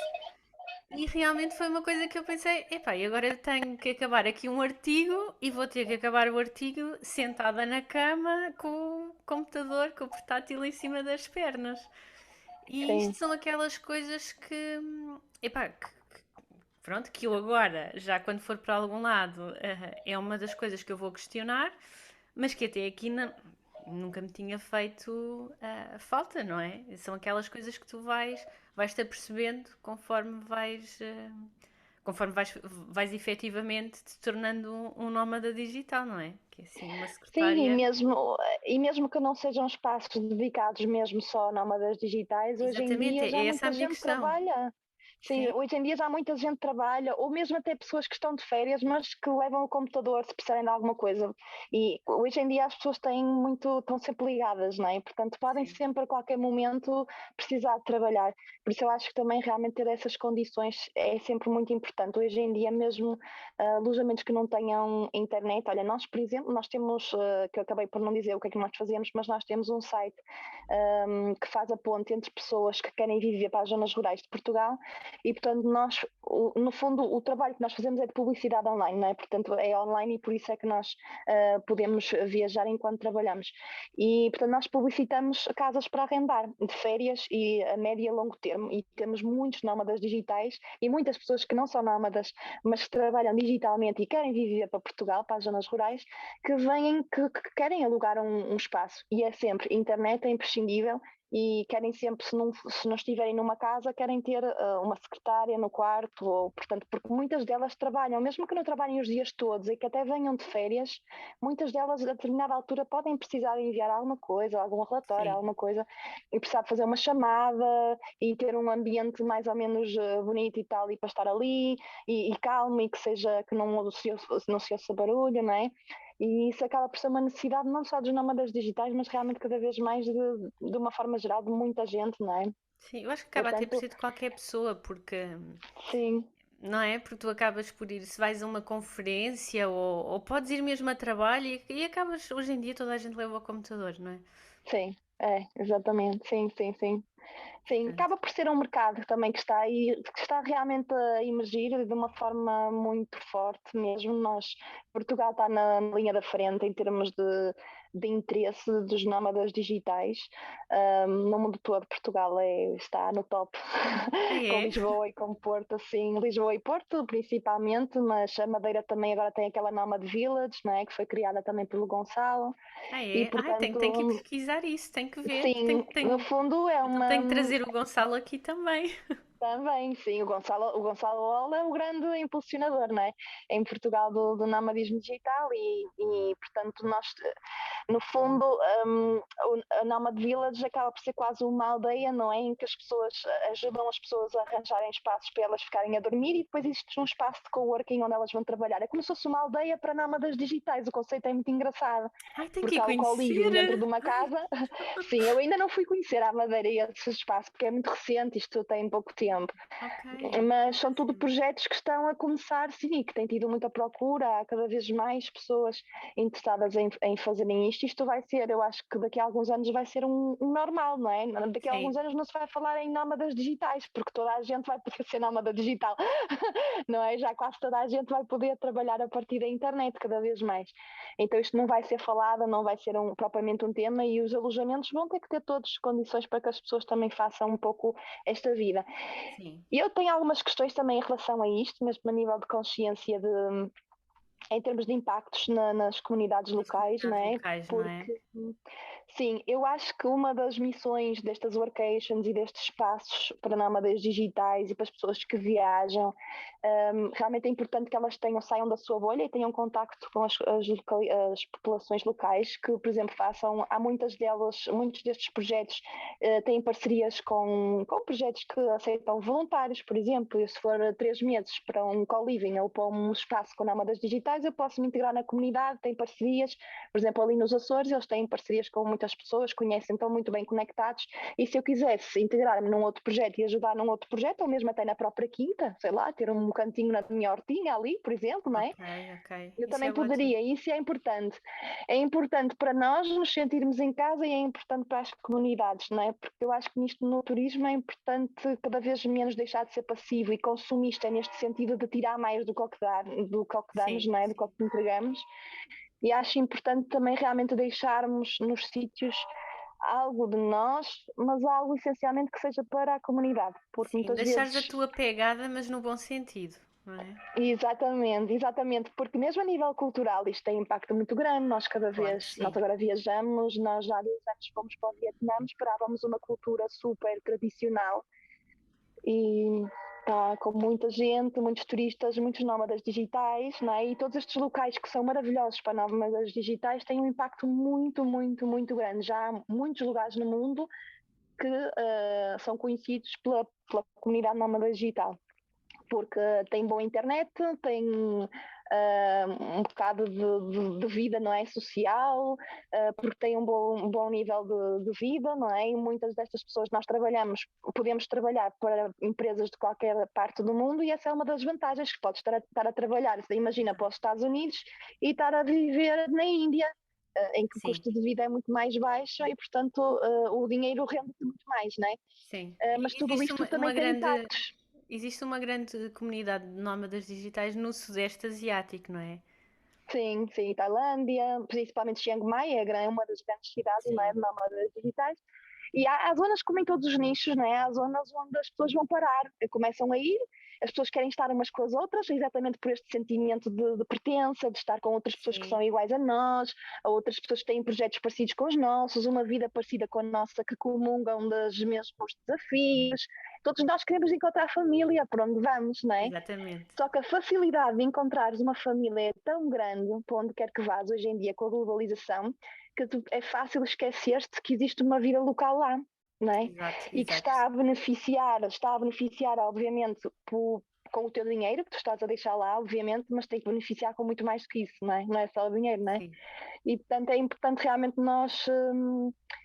E realmente foi uma coisa que eu pensei, epá, e agora eu tenho que acabar aqui um artigo e vou ter que acabar o artigo sentada na cama com o computador, com o portátil em cima das pernas. E isto Sim. são aquelas coisas que, epá, pronto, que eu agora, já quando for para algum lado, é uma das coisas que eu vou questionar, mas que até aqui nunca me tinha feito falta, não é? São aquelas coisas que tu vais-te apercebendo conforme vais efetivamente te tornando um nómada digital, não é? Que é assim, uma Sim, secretária. e mesmo que não sejam espaços dedicados mesmo só a nómadas digitais, hoje em Exatamente, dia já é essa a muita minha gente questão. trabalha. Sim, Sim, hoje em dia já muita gente trabalha, ou mesmo até pessoas que estão de férias, mas que levam o computador se precisarem de alguma coisa. E hoje em dia as pessoas têm muito, estão sempre ligadas, não é? Portanto, podem sim. sempre a qualquer momento precisar de trabalhar. Por isso eu acho que também realmente ter essas condições é sempre muito importante. Hoje em dia, mesmo alojamentos que não tenham internet, olha, nós, por exemplo, nós temos, que eu acabei por não dizer o que é que nós fazemos, mas nós temos um site que faz a ponte entre pessoas que querem viver para as zonas rurais de Portugal e portanto no fundo, o trabalho que nós fazemos é de publicidade online, não é? Portanto, é online e por isso é que nós podemos viajar enquanto trabalhamos. E portanto, nós publicitamos casas para arrendar de férias e a médio e a longo termo, e temos muitos nómadas digitais e muitas pessoas que não são nómadas, mas que trabalham digitalmente e querem viver para Portugal, para as zonas rurais, que vêm, que querem alugar um espaço, e é sempre, internet é imprescindível, e querem sempre, se não estiverem numa casa, querem ter uma secretária no quarto, ou, portanto, porque muitas delas trabalham, mesmo que não trabalhem os dias todos e que até venham de férias, muitas delas a determinada altura podem precisar de enviar alguma coisa, algum relatório, Sim. alguma coisa, e precisar de fazer uma chamada e ter um ambiente mais ou menos bonito e tal, e para estar ali, e calmo, e que seja, que não se ouça barulho, não é? E isso acaba por ser uma necessidade não só dos nómadas digitais, mas realmente cada vez mais de uma forma geral de muita gente, não é? Sim, eu acho que acaba a ter por Portanto, ser de qualquer pessoa, porque sim, não é? Porque tu acabas por ir, se vais a uma conferência ou podes ir mesmo a trabalho e acabas, hoje em dia toda a gente leva o computador, não é? sim, exatamente, sim, sim, sim. Sim, Portanto, acaba por ser um mercado também que está aí, que está realmente a emergir de uma forma muito forte mesmo. Portugal está na linha da frente em termos de interesse dos nómadas digitais. No mundo todo, Portugal está no top, ah, com é? Lisboa e com Porto, assim, Lisboa e Porto principalmente, mas a Madeira também agora tem aquela Nomad Village, não é? Que foi criada também pelo Gonçalo, Ah, e é? Ai, tenho que ir portanto, pesquisar isso, tenho que ver. sim, no fundo é Então uma. tenho que trazer o Gonçalo aqui também. Também, sim, o Gonçalo Ola é o grande impulsionador, não é? Em Portugal do nomadismo digital, e portanto nós, no fundo, a Nomad Village acaba por ser quase uma aldeia, não é? Em que as pessoas ajudam as pessoas a arranjarem espaços para elas ficarem a dormir, e depois existe um espaço de coworking onde elas vão trabalhar. É como se fosse uma aldeia para nómadas digitais. O conceito é muito engraçado, Ai, tenho que porque ir há o co-living dentro de conhecer. uma Ai, casa. Sim, eu ainda não fui conhecer a Madeira e esse espaço, porque é muito recente, isto tem pouco tempo, ok, mas são tudo interessante. projetos que estão a começar, sim, e que têm tido muita procura. Há cada vez mais pessoas interessadas em fazerem isto. Isto vai ser, eu acho que daqui a alguns anos vai ser um normal, não é? Daqui a alguns Sim, anos não se vai falar em nómadas digitais, porque toda a gente vai poder ser nómada digital, não é? Já quase toda a gente vai poder trabalhar a partir da internet, cada vez mais. Então isto não vai ser falado, não vai ser propriamente um tema, e os alojamentos vão ter que ter todas as condições para que as pessoas também façam um pouco esta vida. sim. E eu tenho algumas questões também em relação a isto, mesmo a nível de consciência em termos de impactos nas comunidades Nas locais, não comunidades é? locais, não é? Porque, sim, eu acho que uma das missões destas workations e destes espaços para nómadas digitais e para as pessoas que viajam, realmente é importante que elas saiam da sua bolha e tenham contacto com as populações locais, que, por exemplo, há muitas delas, muitos destes projetos têm parcerias com projetos que aceitam voluntários, por exemplo. E se for 3 meses para um co-living ou para um espaço com nómadas digitais, eu posso me integrar na comunidade. Tem parcerias, por exemplo, ali nos Açores, eles têm parcerias com muitas pessoas, conhecem, estão muito bem conectados, e se eu quisesse integrar-me num outro projeto e ajudar num outro projeto, ou mesmo até na própria quinta, sei lá, ter um cantinho na minha hortinha ali, por exemplo, não é? Ok, ok. Eu Isso também é ótimo. poderia, e isso é importante. É importante para nós nos sentirmos em casa, e é importante para as comunidades, não é? Porque eu acho que nisto no turismo é importante cada vez menos deixar de ser passivo e consumista, neste sentido de tirar mais do que damos, Sim, não é? Do sim. que entregamos. E acho importante também realmente deixarmos nos sítios algo de nós, mas algo essencialmente que seja para a comunidade, porque Sim, muitas deixares a vezes. tua pegada, mas no bom sentido, não é? Exatamente, exatamente, porque mesmo a nível cultural isto tem impacto muito grande. Claro que Nós sim. agora viajamos, nós já há 2 anos fomos para o Vietnã, esperávamos uma cultura super tradicional, e está com muita gente, muitos turistas, muitos nómadas digitais, não é? E todos estes locais que são maravilhosos para nómadas digitais têm um impacto muito, muito, muito grande. Já há muitos lugares no mundo que são conhecidos pela comunidade nómada digital, porque tem boa internet, tem um bocado de vida, não é, social, porque tem um bom nível de vida, não é? E muitas destas pessoas podemos trabalhar para empresas de qualquer parte do mundo, e essa é uma das vantagens, que podes estar a trabalhar, imagina, para os Estados Unidos e estar a viver na Índia, em que o Sim, custo de vida é muito mais baixo, e portanto o dinheiro rende muito mais, não é? sim. Mas E tudo existe isto uma também tem grande. impactos. existe uma grande comunidade de nómadas digitais no Sudeste Asiático, não é? Sim, sim, Tailândia, principalmente Chiang Mai, é uma das grandes cidades, não é, Sim, de nómadas digitais. E há zonas, como em todos os nichos, né? Há zonas onde as pessoas vão parar, começam a ir, as pessoas querem estar umas com as outras, exatamente por este sentimento de pertença, de estar com outras pessoas que sim, são iguais a nós, a outras pessoas que têm projetos parecidos com os nossos, uma vida parecida com a nossa, que comungam dos mesmos desafios. Todos nós queremos encontrar família por onde vamos, não é? exatamente. Só que a facilidade de encontrares uma família é tão grande, para onde quer que vás hoje em dia, com a globalização, que é fácil esquecer-te que existe uma vida local lá, não é? Exato, E que exato. está a beneficiar, obviamente, com o teu dinheiro, que tu estás a deixar lá, obviamente, mas tem que beneficiar com muito mais do que isso, não é? Não é só o dinheiro, não é? Sim. E, portanto, é importante realmente nós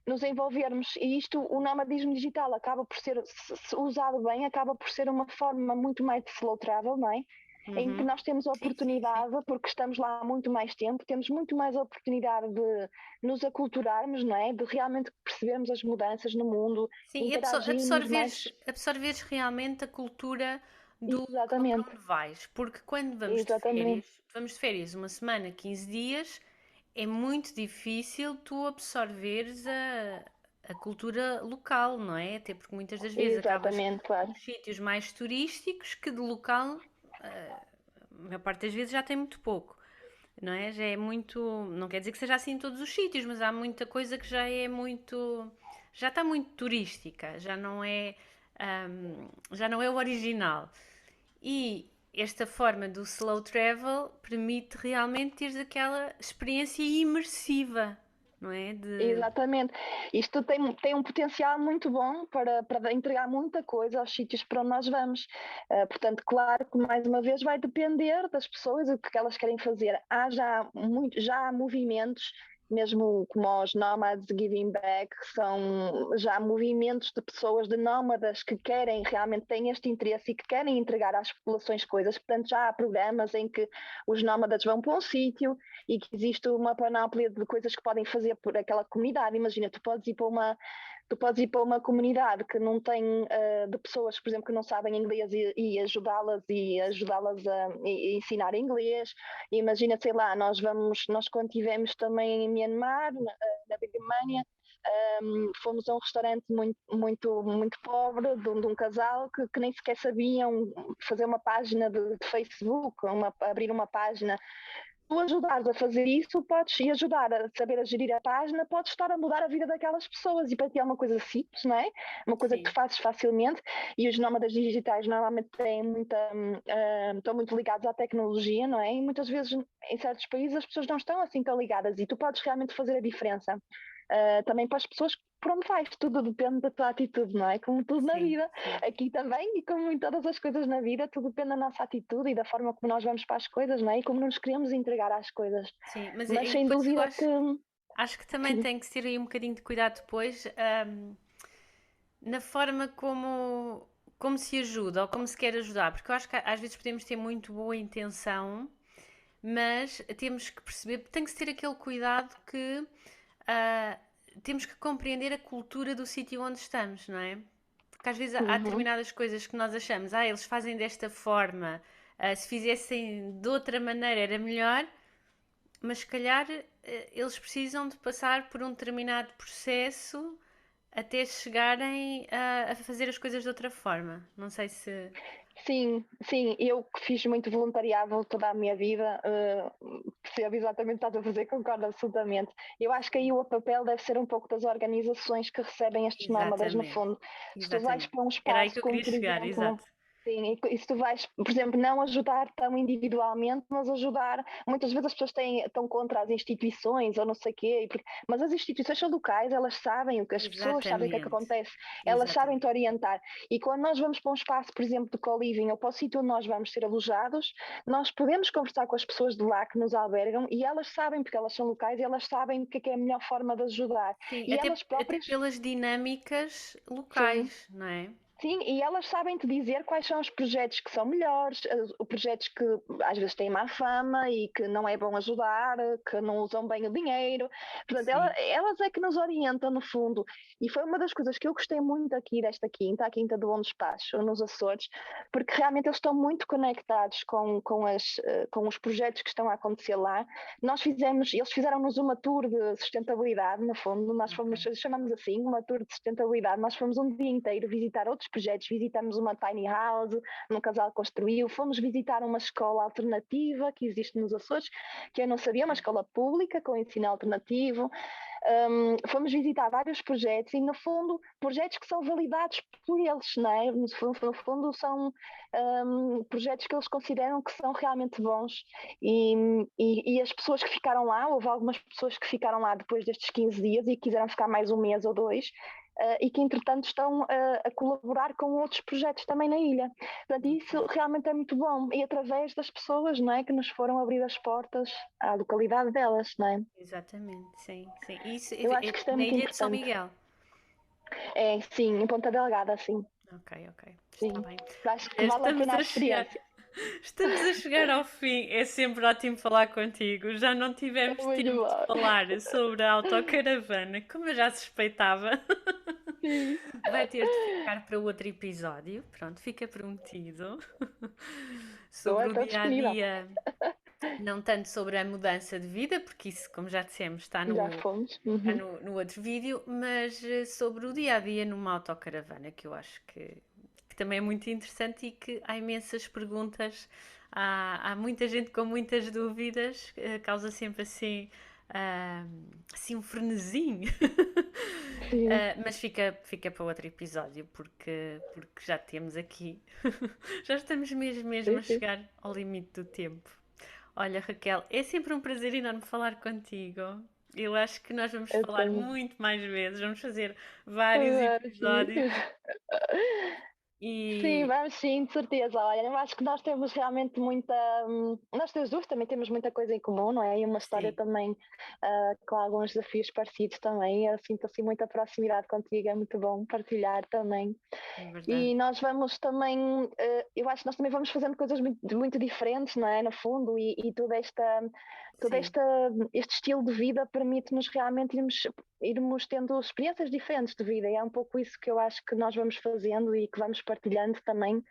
nos envolvermos. E isto, o nomadismo digital, acaba por ser, se usado bem, acaba por ser uma forma muito mais de slow travel, não é? Em que Uhum. nós temos a Sim, sim, sim. oportunidade, porque estamos lá há muito mais tempo, temos muito mais oportunidade de nos aculturarmos, não é? De realmente percebermos as mudanças no mundo, Sim, e interagirmos mais. absorveres realmente a cultura do local para Exatamente, onde vais. Porque quando exatamente, vamos de férias uma semana, 15 dias, é muito difícil tu absorveres a cultura local, não é? Até porque muitas das vezes acabas exatamente, claro. nos sítios mais turísticos que de local, a maior parte das vezes já tem muito pouco. Não é? Já é muito. Não quer dizer que seja assim em todos os sítios, mas há muita coisa que já é muito. Já está muito turística, já não é o original. E esta forma do slow travel permite realmente teres aquela experiência imersiva, não é? Exatamente. Isto tem um potencial muito bom para entregar muita coisa aos sítios para onde nós vamos. Portanto, claro que mais uma vez vai depender das pessoas, o que elas querem fazer. Já há movimentos, mesmo como os Nomads Giving Back, são já movimentos de pessoas, de nómadas que querem, realmente têm este interesse e que querem entregar às populações coisas. Portanto, já há programas em que os nómadas vão para um sítio e que existe uma panóplia de coisas que podem fazer por aquela comunidade. Imagina, tu podes ir para uma comunidade que não tem de pessoas, por exemplo, que não sabem inglês e ajudá-las a ensinar inglês. E imagina, sei lá, nós quando estivemos também em Myanmar, na Birmânia, fomos a um restaurante muito pobre de um casal que nem sequer sabiam fazer uma página de Facebook, abrir uma página. Tu ajudares a fazer isso, podes, e ajudar a saber a gerir a página, podes estar a mudar a vida daquelas pessoas, e para ti é uma coisa simples, não é? Uma coisa que tu Sim, fazes facilmente, e os nómadas digitais normalmente estão muito ligados à tecnologia, não é? E muitas vezes em certos países as pessoas não estão assim tão ligadas, e tu podes realmente fazer a diferença. Também para as pessoas por onde vais, tudo depende da tua atitude, não é? Como tudo na sim, vida, sim. aqui também, e como em todas as coisas na vida, tudo depende da nossa atitude e da forma como nós vamos para as coisas, não é? E como nos queremos entregar às coisas. Sim, mas Mas e sem depois eu dúvida que acho que também sim. tem que ter aí um bocadinho de cuidado depois, na forma como se ajuda ou como se quer ajudar, porque eu acho que às vezes podemos ter muito boa intenção, mas temos que perceber, tem que se ter aquele cuidado que ah, temos que compreender a cultura do sítio onde estamos, não é? Porque às vezes há Uhum. determinadas coisas que nós achamos, eles fazem desta forma, se fizessem de outra maneira era melhor, mas se calhar eles precisam de passar por um determinado processo até chegarem a fazer as coisas de outra forma. Não sei se. Sim, sim, eu que fiz muito voluntariado toda a minha vida, percebo exatamente o que estás a fazer, concordo absolutamente. Eu acho que aí o papel deve ser um pouco das organizações que recebem estes nómadas, no Exatamente, fundo. Se tu vais exatamente. para um Era aí espaço que eu como, queria por chegar, exemplo, exato. sim, e se tu vais, por exemplo, não ajudar tão individualmente, mas ajudar, muitas vezes as pessoas estão contra as instituições ou não sei o quê, mas as instituições são locais, elas sabem o que as pessoas sabem o que é que Exatamente, acontece, elas sabem exatamente. te orientar. E quando nós vamos para um espaço, por exemplo, de co-living ou para o sítio onde nós vamos ser alojados, nós podemos conversar com as pessoas de lá que nos albergam e elas sabem, porque elas são locais e elas sabem o que é a melhor forma de ajudar. Sim, E elas até próprias, pelas dinâmicas sim, locais, não é? Sim, e elas sabem te dizer quais são os projetos que são melhores, os projetos que às vezes têm má fama e que não é bom ajudar, que não usam bem o dinheiro. Portanto, Sim. elas é que nos orientam no fundo. E foi uma das coisas que eu gostei muito aqui desta quinta, a Quinta do Bom Despacho, nos Açores, porque realmente eles estão muito conectados com os projetos que estão a acontecer lá. Eles fizeram-nos uma tour de sustentabilidade, no fundo, nós fomos, Ok. chamamos assim, uma tour de sustentabilidade, nós fomos um dia inteiro visitar outros projetos, visitamos uma tiny house, um casal construiu, fomos visitar uma escola alternativa que existe nos Açores, que eu não sabia, uma escola pública com ensino alternativo. Fomos visitar vários projetos e, no fundo, projetos que são validados por eles, não é? No fundo são projetos que eles consideram que são realmente bons e as pessoas que ficaram lá, houve algumas pessoas que ficaram lá depois destes 15 dias e quiseram ficar mais um mês ou dois, e que entretanto estão a colaborar com outros projetos também na ilha. Portanto, isso realmente é muito bom e através das pessoas, não é, que nos foram abrir as portas à localidade delas, não é? Exatamente, sim, sim. Isso Eu acho que isto é na muito Ilha de São importante. Miguel. É, sim, em Ponta Delgada, sim, Ok, ok, está sim. bem. Acho que Olha, vale a estamos pena a a chegar, experiência. estamos a chegar ao fim. É sempre ótimo falar contigo. Já não É tivemos muito tempo de bom. falar sobre a autocaravana, como eu já suspeitava. Sim. Vai ter de ficar para outro episódio. Pronto, fica prometido. Sobre o Estou dia a disponível. dia, não tanto sobre a mudança de vida, porque isso, como já dissemos, está Já no, fomos. está Uhum. no outro vídeo, mas sobre o dia a dia numa autocaravana, que eu acho que também é muito interessante e que há imensas perguntas, há muita gente com muitas dúvidas, causa sempre assim um frenesim. Sim, Mas fica para outro episódio, porque já temos aqui, já estamos mesmo sim, a sim. chegar ao limite do tempo. Olha, Raquel, é sempre um prazer enorme falar contigo. Eu acho que nós vamos Eu falar também. muito mais vezes, vamos fazer vários Claro, sim. episódios Sim, e vamos sim, de certeza. Olha, eu acho que nós temos realmente muita. Nós três duas também temos muita coisa em comum, não é? E uma história sim, também com alguns desafios parecidos também. Eu sinto assim muita proximidade contigo, é muito bom partilhar também. é verdade. E nós vamos também, eu acho que nós também vamos fazendo coisas muito diferentes, não é? No fundo, e todo Sim, este estilo de vida permite-nos realmente irmos tendo experiências diferentes de vida, e é um pouco isso que eu acho que nós vamos fazendo e que vamos partilhando também.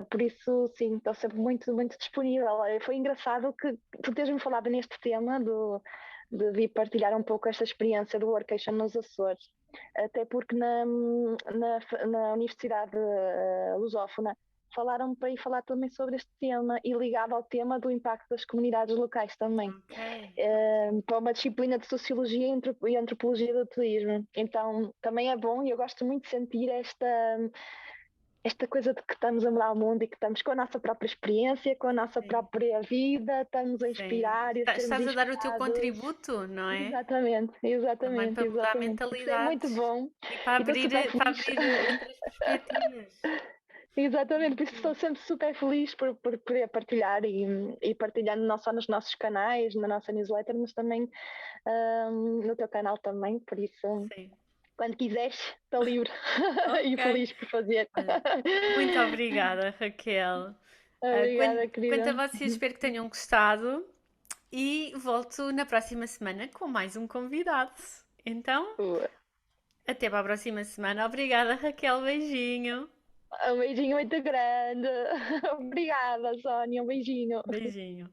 Por isso, sim, estou sempre muito disponível. Olha, foi engraçado que tu teres-me falado neste tema de vir partilhar um pouco esta experiência do Workation nos Açores, até porque na Universidade Lusófona falaram para ir falar também sobre este tema e ligado ao tema do impacto das comunidades locais também, ok, ótimo. para uma disciplina de Sociologia e Antropologia do Turismo. Então também é bom e eu gosto muito de sentir esta coisa de que estamos a mudar o mundo e que estamos com a nossa própria experiência, com a nossa Sim, própria vida, estamos a sim. inspirar e a sermos Estás a dar o teu inspirados. contributo, não é? Exatamente, Também exatamente, para mudar exatamente. Por isso é muito mentalidades bom e e estou super para feliz. abrir outras perspectivas. Exatamente, por isso Muito estou sempre super feliz por poder partilhar e partilhando não só nos nossos canais, na nossa newsletter, mas também no teu canal também, por isso sim. quando quiseres, estou livre e Ok. feliz por fazer. Olha, muito obrigada, Raquel. Obrigada, Quanto a querida. vocês, espero que tenham gostado e volto na próxima semana com mais um convidado. Então, até para a próxima semana. Obrigada, Raquel. Beijinho. Um beijinho muito grande. Obrigada, Sónia. Um beijinho. Beijinho.